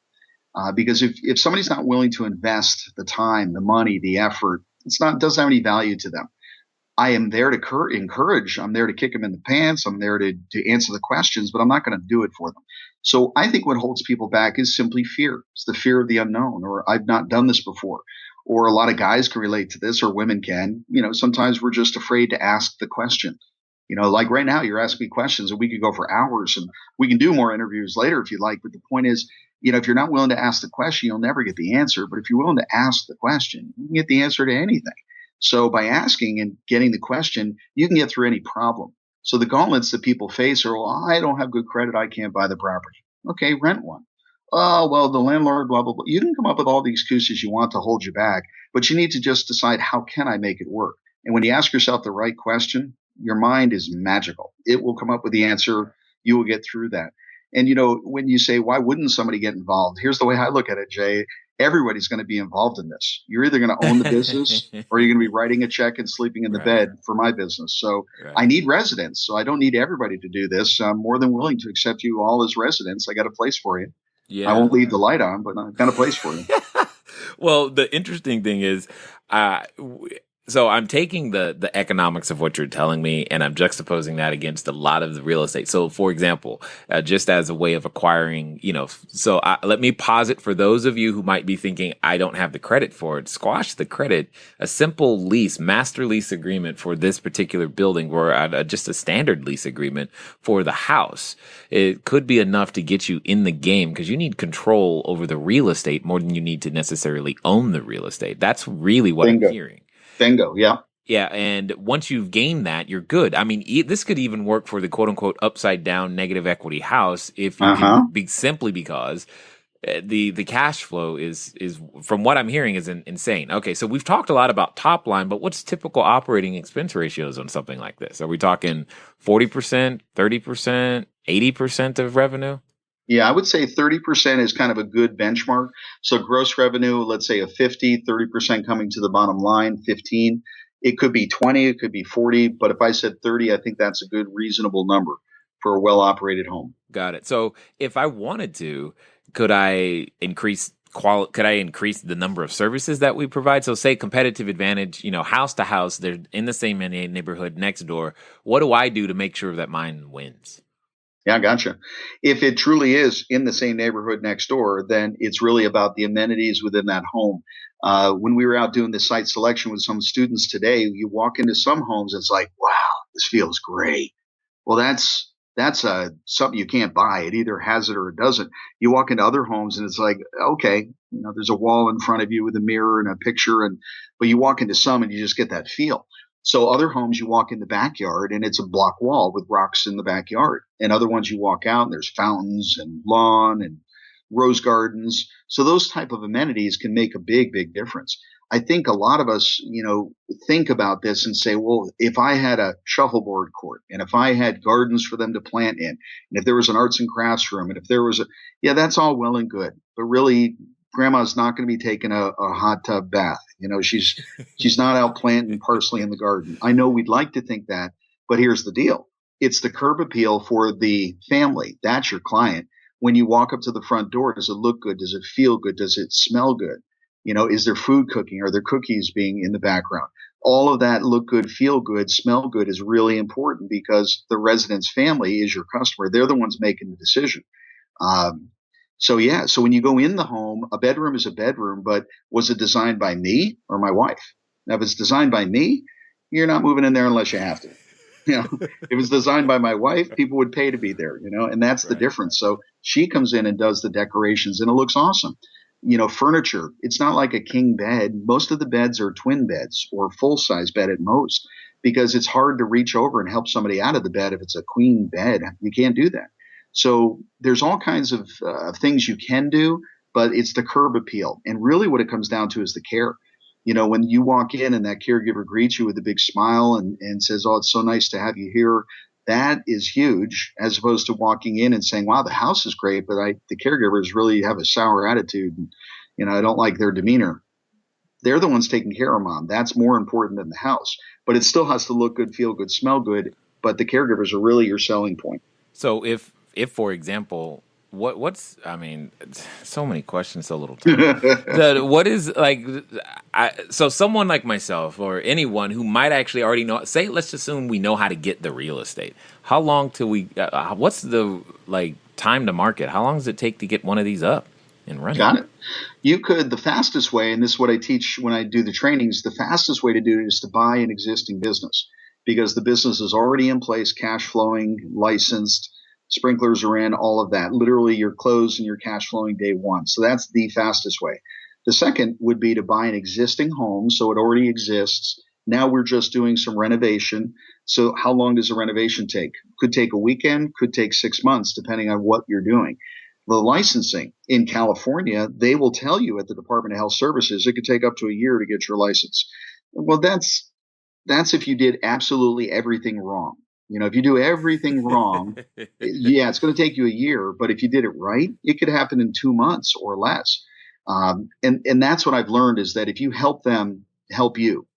Because if somebody's not willing to invest the time, the money, the effort, doesn't have any value to them. I am there to encourage. I'm there to kick them in the pants. I'm there to answer the questions, but I'm not going to do it for them. So I think what holds people back is simply fear. It's the fear of the unknown, or I've not done this before. Or a lot of guys can relate to this, or women can. Sometimes we're just afraid to ask the question. Like right now, you're asking me questions and we could go for hours and we can do more interviews later if you'd like. But the point is, if you're not willing to ask the question, you'll never get the answer. But if you're willing to ask the question, you can get the answer to anything. So by asking and getting the question, you can get through any problem. So the gauntlets that people face are, well, I don't have good credit. I can't buy the property. Okay, rent one. Oh, well, the landlord, blah, blah, blah. You can come up with all the excuses you want to hold you back, but you need to just decide, how can I make it work? And when you ask yourself the right question, your mind is magical. It will come up with the answer. You will get through that. And, when you say, why wouldn't somebody get involved? Here's the way I look at it, Jay. Everybody's going to be involved in this. You're either going to own the business or you're going to be writing a check and sleeping in the bed for my business. So I need residents. So I don't need everybody to do this. I'm more than willing to accept you all as residents. I got a place for you. Yeah. I won't leave the light on, but I've got a place for you. Well, the interesting thing is, so I'm taking the economics of what you're telling me, and I'm juxtaposing that against a lot of the real estate. So, for example, just as a way of acquiring, let me posit for those of you who might be thinking, I don't have the credit for it. Squash the credit. A simple lease, master lease agreement for this particular building, or just a standard lease agreement for the house. It could be enough to get you in the game, because you need control over the real estate more than you need to necessarily own the real estate. That's really what Bingo. I'm hearing. Bingo. Yeah. Yeah, and once you've gained that, you're good. I mean, this could even work for the quote unquote upside down negative equity house if you can Uh-huh. be simply because the cash flow is from what I'm hearing is insane. Okay, so we've talked a lot about top line, but what's typical operating expense ratios on something like this? Are we talking 40%, 30%, 80% of revenue? Yeah, I would say 30% is kind of a good benchmark. So gross revenue, let's say a 50, 30% coming to the bottom line, 15. It could be 20, it could be 40, but if I said 30, I think that's a good reasonable number for a well-operated home. Got it. So if I wanted to, could I increase could I increase the number of services that we provide? So say competitive advantage, house to house, they're in the same neighborhood next door. What do I do to make sure that mine wins? Yeah, gotcha. If it truly is in the same neighborhood next door, then it's really about the amenities within that home. When we were out doing the site selection with some students today, you walk into some homes, it's like, wow, this feels great. Well, that's something you can't buy. It either has it or it doesn't. You walk into other homes and it's like, okay, there's a wall in front of you with a mirror and a picture, but you walk into some and you just get that feel. So other homes you walk in the backyard and it's a block wall with rocks in the backyard. And other ones you walk out and there's fountains and lawn and rose gardens. So those type of amenities can make a big, big difference. I think a lot of us, think about this and say, well, if I had a shuffleboard court and if I had gardens for them to plant in, and if there was an arts and crafts room, and if there was yeah, that's all well and good. But really, grandma's not going to be taking a hot tub bath. She's not out planting parsley in the garden. I know we'd like to think that, but here's the deal. It's the curb appeal for the family. That's your client. When you walk up to the front door, does it look good? Does it feel good? Does it smell good? Is there food cooking? Are there cookies being in the background? All of that look good, feel good, smell good is really important because the resident's family is your customer. They're the ones making the decision. So when you go in the home, a bedroom is a bedroom, but was it designed by me or my wife? Now, if it's designed by me, you're not moving in there unless you have to. If it's designed by my wife, people would pay to be there, and that's the difference. So she comes in and does the decorations and it looks awesome. Furniture, it's not like a king bed. Most of the beds are twin beds or full size bed at most because it's hard to reach over and help somebody out of the bed if it's a queen bed. You can't do that. So there's all kinds of things you can do, but it's the curb appeal. And really what it comes down to is the care. When you walk in and that caregiver greets you with a big smile and says, oh, it's so nice to have you here. That is huge, as opposed to walking in and saying, wow, the house is great, but the caregivers really have a sour attitude. And, I don't like their demeanor. They're the ones taking care of mom. That's more important than the house. But it still has to look good, feel good, smell good. But the caregivers are really your selling point. So if for example, what's I mean, so many questions, so little time. What is so someone like myself or anyone who might actually already know, say, let's assume we know how to get the real estate. How long till we? What's the time to market? How long does it take to get one of these up and running? Got it. You could, the fastest way, and this is what I teach when I do the trainings, the fastest way to do it is to buy an existing business because the business is already in place, cash flowing, licensed. Sprinklers are in, all of that. Literally, you're closed and you're cash flowing day one. So that's the fastest way. The second would be to buy an existing home. So it already exists. Now we're just doing some renovation. So how long does a renovation take? Could take a weekend, could take 6 months, depending on what you're doing. The licensing in California, they will tell you at the Department of Health Services, it could take up to a year to get your license. Well, that's if you did absolutely everything wrong. If you do everything wrong, yeah, it's going to take you a year. But if you did it right, it could happen in 2 months or less. And that's what I've learned is that if you help them help you,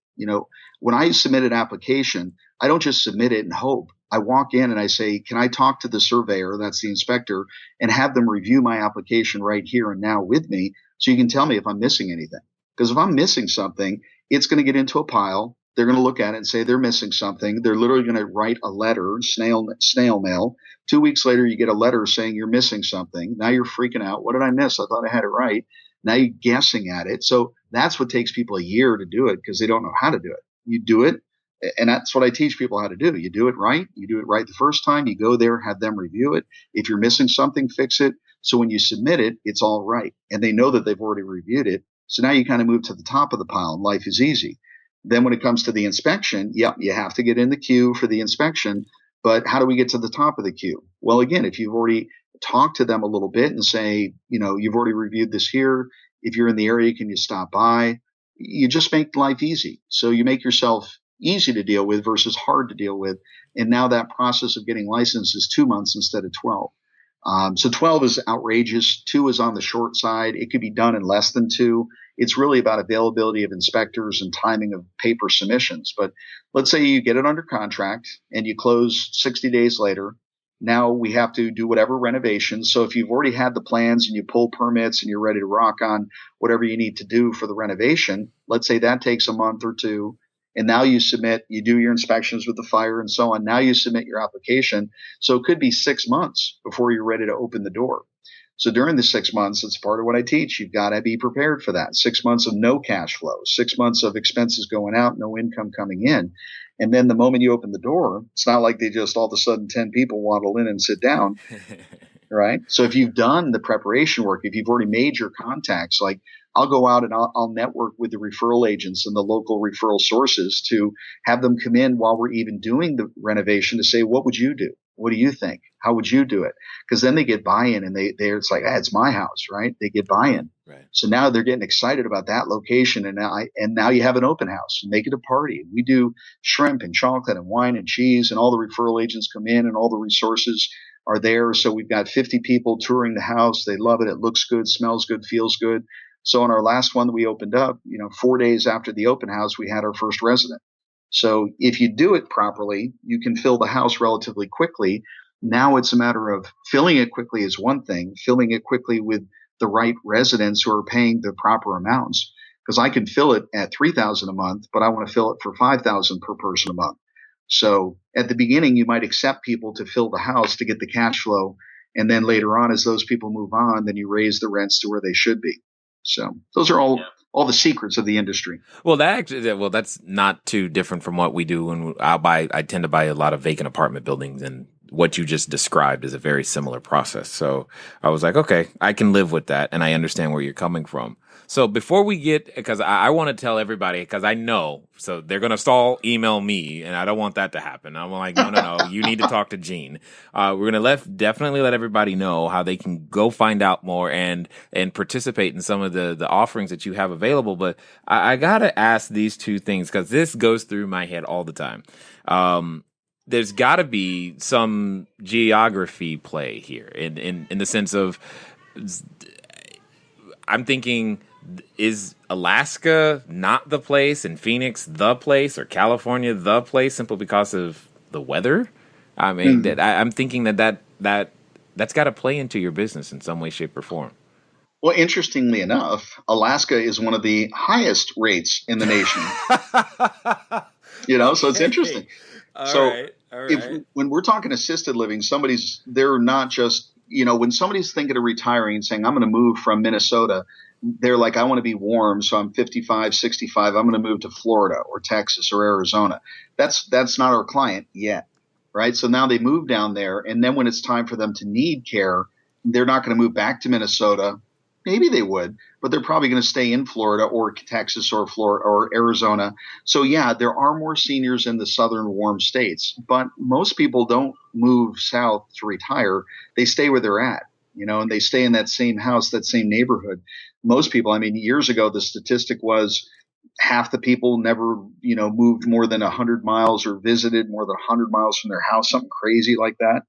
when I submit an application, I don't just submit it and hope. I walk in and I say, can I talk to the surveyor, that's the inspector, and have them review my application right here and now with me so you can tell me if I'm missing anything. Because if I'm missing something, it's going to get into a pile. They're going to look at it and say they're missing something. They're literally going to write a letter, snail mail. 2 weeks later, you get a letter saying you're missing something. Now you're freaking out. What did I miss? I thought I had it right. Now you're guessing at it. So that's what takes people a year to do it because they don't know how to do it. You do it. And that's what I teach people how to do. You do it right. You do it right the first time. You go there, have them review it. If you're missing something, fix it. So when you submit it, it's all right. And they know that they've already reviewed it. So now you kind of move to the top of the pile and life is easy. Then when it comes to the inspection, yep, you have to get in the queue for the inspection. But how do we get to the top of the queue? Well, again, if you've already talked to them a little bit and say, you've already reviewed this here. If you're in the area, can you stop by? You just make life easy. So you make yourself easy to deal with versus hard to deal with. And now that process of getting licensed is 2 months instead of 12. So 12 is outrageous. 2 is on the short side. It could be done in less than 2. It's really about availability of inspectors and timing of paper submissions. But let's say you get it under contract and you close 60 days later. Now we have to do whatever renovations. So if you've already had the plans and you pull permits and you're ready to rock on whatever you need to do for the renovation, let's say that takes a month or two. And now you do your inspections with the fire and so on. Now you submit your application. So it could be 6 months before you're ready to open the door. So during the 6 months, it's part of what I teach. You've got to be prepared for that. 6 months of no cash flow, 6 months of expenses going out, no income coming in. And then the moment you open the door, it's not like they just all of a sudden 10 people waddle in and sit down. Right. So if you've done the preparation work, if you've already made your contacts, like I'll go out and I'll network with the referral agents and the local referral sources to have them come in while we're even doing the renovation to say, what would you do? What do you think? How would you do it? Because then they get buy-in and it's like, it's my house, right? They get buy-in. Right. So now they're getting excited about that location. And now you have an open house and make it a party. We do shrimp and chocolate and wine and cheese, and all the referral agents come in and all the resources are there. So we've got 50 people touring the house. They love it. It looks good, smells good, feels good. So on our last one that we opened up, 4 days after the open house, we had our first resident. So if you do it properly, you can fill the house relatively quickly. Now it's a matter of filling it quickly is one thing, filling it quickly with the right residents who are paying the proper amounts. Because I can fill it at $3,000 a month, but I want to fill it for $5,000 per person a month. So at the beginning, you might accept people to fill the house to get the cash flow. And then later on, as those people move on, then you raise the rents to where they should be. So those are all the secrets of the industry. Well, that's not too different from what we do when I tend to buy a lot of vacant apartment buildings, and what you just described is a very similar process. So I was like, okay, I can live with that, and I understand where you're coming from. So before we get, because I want to tell everybody, because I know, so they're going to email me, and I don't want that to happen. I'm like, no, you need to talk to Gene. We're going to definitely let everybody know how they can go find out more and participate in some of the offerings that you have available. But I got to ask these two things, because this goes through my head all the time. There's got to be some geography play here in the sense of, I'm thinking, is Alaska not the place and Phoenix the place or California the place simply because of the weather? I mean, I'm thinking that's got to play into your business in some way, shape, or form. Well, interestingly enough, Alaska is one of the highest rates in the nation. So it's interesting. All right. When we're talking assisted living, they're not just, when somebody's thinking of retiring and saying, I'm going to move from Minnesota, they're like, I want to be warm. So I'm 55, 65. I'm going to move to Florida or Texas or Arizona. That's not our client yet. Right. So now they move down there. And then when it's time for them to need care, they're not going to move back to Minnesota. Maybe they would, but they're probably going to stay in Florida or Texas or Florida or Arizona. So yeah, there are more seniors in the southern warm states, but most people don't move south to retire. They stay where they're at, and they stay in that same house, that same neighborhood. Most people, years ago, the statistic was half the people never, moved more than 100 miles or visited more than 100 miles from their house, something crazy like that.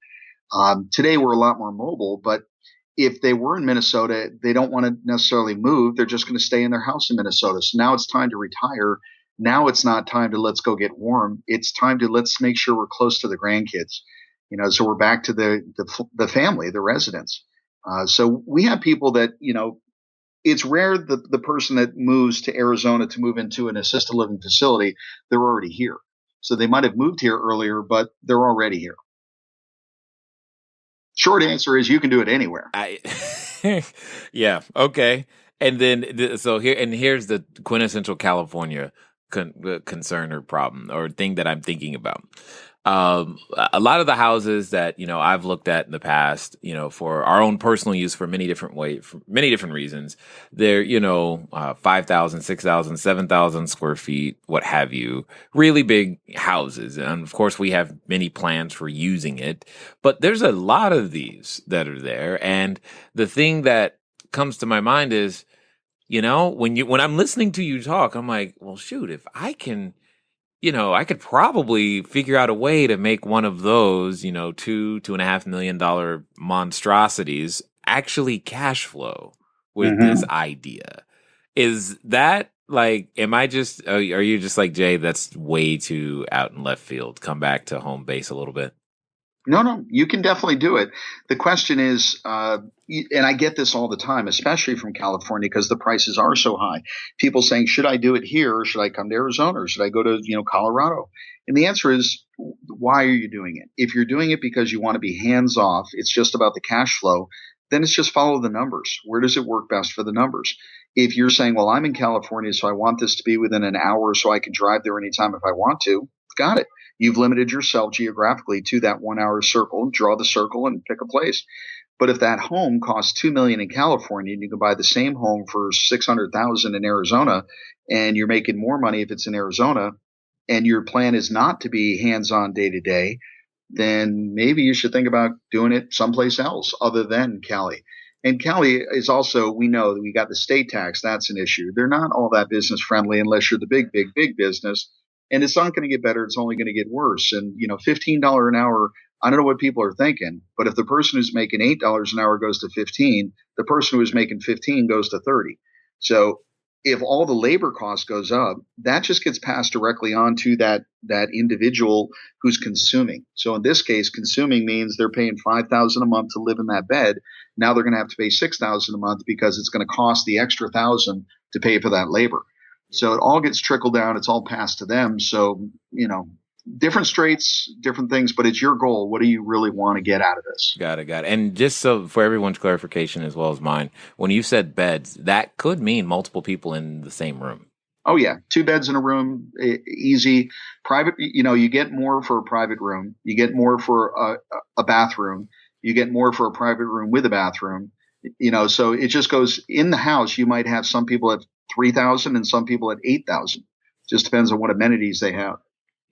Today, we're a lot more mobile, but if they were in Minnesota, they don't want to necessarily move. They're just going to stay in their house in Minnesota. So now it's time to retire. Now it's not time to let's go get warm. It's time to let's make sure we're close to the grandkids. So we're back to the family, the residents. So we have people that, it's rare the person that moves to Arizona to move into an assisted living facility, they're already here. So they might have moved here earlier, but they're already here. Short answer is you can do it anywhere. Yeah. Okay. And then, here's the quintessential California concern or problem or thing that I'm thinking about. A lot of the houses that, I've looked at in the past, for our own personal use for many different for many different reasons, they're, 5,000, 6,000, 7,000 square feet, what have you, really big houses. And of course, we have many plans for using it, but there's a lot of these that are there. And the thing that comes to my mind is, when I'm listening to you talk, I'm like, well, shoot, if I can, I could probably figure out a way to make one of those, $2.5 million monstrosities actually cash flow with this idea. Is that like, are you just like, Jay, that's way too out in left field? Come back to home base a little bit. No, you can definitely do it. The question is, and I get this all the time, especially from California, because the prices are so high. People saying, should I do it here, or should I come to Arizona, or should I go to, Colorado? And the answer is, why are you doing it? If you're doing it because you want to be hands off, it's just about the cash flow, then it's just follow the numbers. Where does it work best for the numbers? If you're saying, well, I'm in California, so I want this to be within an hour so I can drive there anytime if I want to, got it. You've limited yourself geographically to that 1 hour circle. Draw the circle and pick a place. But if that home costs $2 million in California and you can buy the same home for $600,000 in Arizona, and you're making more money if it's in Arizona, and your plan is not to be hands-on day to day, then maybe you should think about doing it someplace else other than Cali. And Cali is also, we know that we got the state tax. That's an issue. They're not all that business friendly unless you're the big business. And it's not going to get better. It's only going to get worse. And, $15 an hour, I don't know what people are thinking, but if the person who's making $8 an hour goes to 15, the person who is making 15 goes to 30. So if all the labor cost goes up, that just gets passed directly on to that individual who's consuming. So in this case, consuming means they're paying $5,000 a month to live in that bed. Now they're going to have to pay $6,000 a month because it's going to cost the extra $1,000 to pay for that labor. So it all gets trickled down. It's all passed to them. So, different straits, different things, but it's your goal. What do you really want to get out of this? Got it. And just so for everyone's clarification as well as mine, when you said beds, that could mean multiple people in the same room. Oh, yeah. 2 beds in a room, easy. Private, you get more for a private room. You get more for a bathroom. You get more for a private room with a bathroom. So it just goes in the house. You might have some people at 3,000 and some people at 8,000. Just depends on what amenities they have.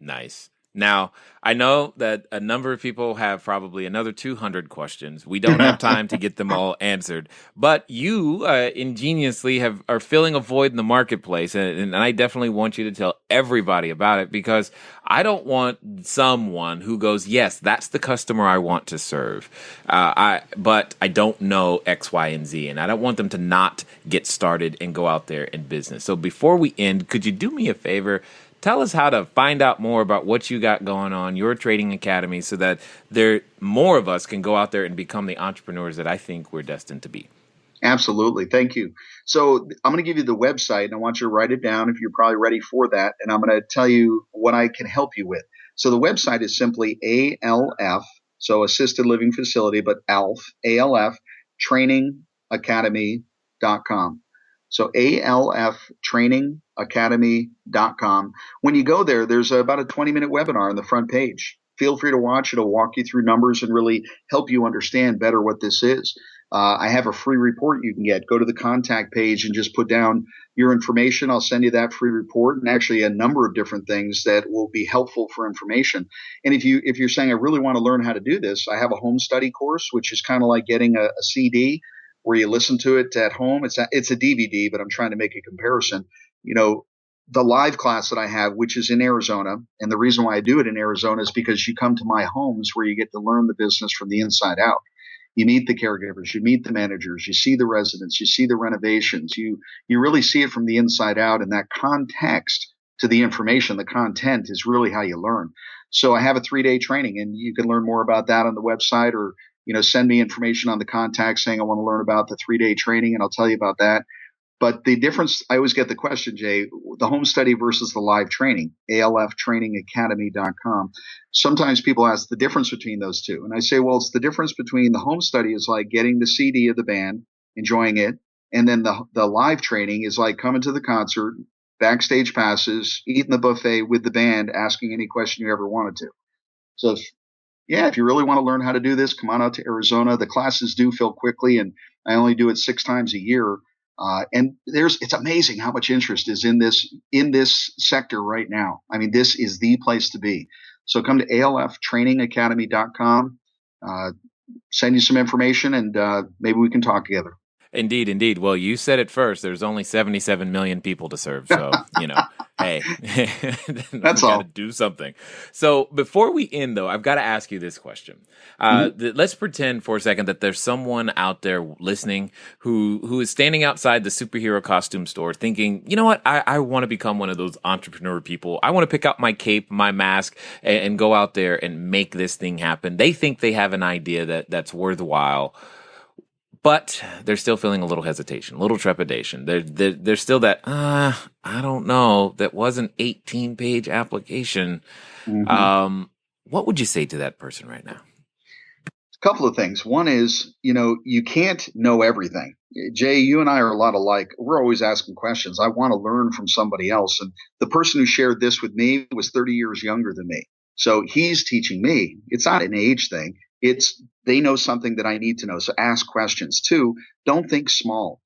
Nice. Now, I know that a number of people have probably another 200 questions. We don't have time to get them all answered, but you ingeniously are filling a void in the marketplace, and I definitely want you to tell everybody about it, because I don't want someone who goes, yes, that's the customer I want to serve, but I don't know X, Y, and Z, and I don't want them to not get started and go out there in business. So before we end, could you do me a favor? Tell us how to find out more about what you got going on, your trading academy, so that more of us can go out there and become the entrepreneurs that I think we're destined to be. Absolutely. Thank you. So I'm going to give you the website, and I want you to write it down if you're probably ready for that. And I'm going to tell you what I can help you with. So the website is simply ALF, so assisted living facility, but ALF, trainingacademy.com. So alftrainingacademy.com. When you go there, there's about a 20-minute webinar on the front page. Feel free to watch. It'll walk you through numbers and really help you understand better what this is. I have a free report you can get. Go to the contact page and just put down your information. I'll send you that free report, and actually a number of different things that will be helpful for information. And if you're saying, I really want to learn how to do this, I have a home study course, which is kind of like getting a CD where you listen to it at home. It's a DVD, but I'm trying to make a comparison. The live class that I have, which is in Arizona, and the reason why I do it in Arizona is because you come to my homes where you get to learn the business from the inside out. You meet the caregivers, you meet the managers, you see the residents, you see the renovations, you really see it from the inside out, and that context to the information, the content is really how you learn. So I have a 3-day training, and you can learn more about that on the website, or send me information on the contact saying I want to learn about the 3-day training, and I'll tell you about that. But the difference, I always get the question, Jay, the home study versus the live training, alftrainingacademy.com. Sometimes people ask the difference between those two. And I say, well, it's the difference between the home study is like getting the CD of the band, enjoying it. And then the live training is like coming to the concert, backstage passes, eating the buffet with the band, asking any question you ever wanted to. So if you really want to learn how to do this, come on out to Arizona. The classes do fill quickly, and I only do it 6 times a year. And it's amazing how much interest is in this sector right now. I mean, this is the place to be. So come to alftrainingacademy.com, send you some information, and maybe we can talk together. Indeed, indeed. Well, you said it first. There's only 77 million people to serve. So, hey, that's all. Got to do something. So before we end, though, I've got to ask you this question. Let's pretend for a second that there's someone out there listening who is standing outside the superhero costume store thinking, you know what, I want to become one of those entrepreneur people. I want to pick out my cape, my mask, and go out there and make this thing happen. They think they have an idea that's worthwhile. But they're still feeling a little hesitation, a little trepidation. There's still that, I don't know, that was an 18-page application. Mm-hmm. What would you say to that person right now? A couple of things. One is, you can't know everything. Jay, you and I are a lot alike. We're always asking questions. I want to learn from somebody else. And the person who shared this with me was 30 years younger than me. So he's teaching me. It's not an age thing. They know something that I need to know. So ask questions. 2, don't think small.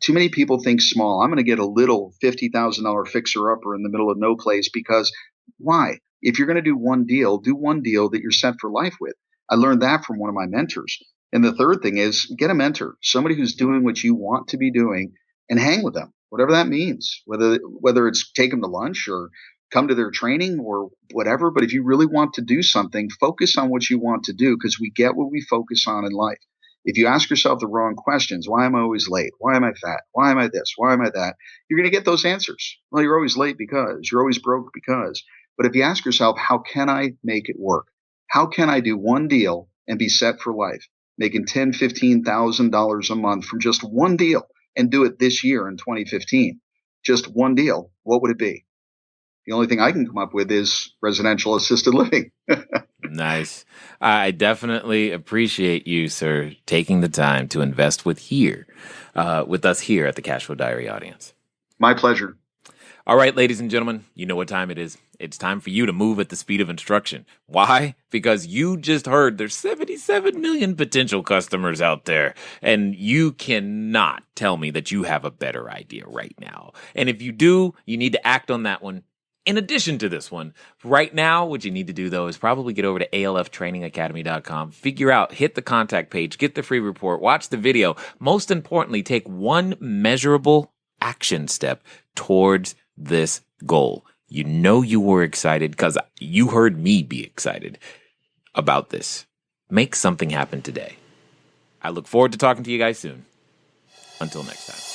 Too many people think small. I'm going to get a little $50,000 fixer-upper in the middle of no place because why? If you're going to do one deal that you're set for life with. I learned that from one of my mentors. And the third thing is get a mentor, somebody who's doing what you want to be doing, and hang with them, whatever that means, whether it's take them to lunch or come to their training or whatever. But if you really want to do something, focus on what you want to do, because we get what we focus on in life. If you ask yourself the wrong questions, why am I always late? Why am I fat? Why am I this? Why am I that? You're going to get those answers. Well, you're always late because, you're always broke because. But if you ask yourself, how can I make it work? How can I do one deal and be set for life, making $10,000, $15,000 a month from just one deal, and do it this year in 2015? Just one deal. What would it be? The only thing I can come up with is residential assisted living. Nice. I definitely appreciate you, sir, taking the time to invest with us here at the Cashflow Diary audience. My pleasure. All right, ladies and gentlemen, you know what time it is. It's time for you to move at the speed of instruction. Why? Because you just heard there's 77 million potential customers out there, and you cannot tell me that you have a better idea right now. And if you do, you need to act on that one. In addition to this one, right now, what you need to do, though, is probably get over to alftrainingacademy.com, hit the contact page, get the free report, watch the video. Most importantly, take one measurable action step towards this goal. You know you were excited because you heard me be excited about this. Make something happen today. I look forward to talking to you guys soon. Until next time.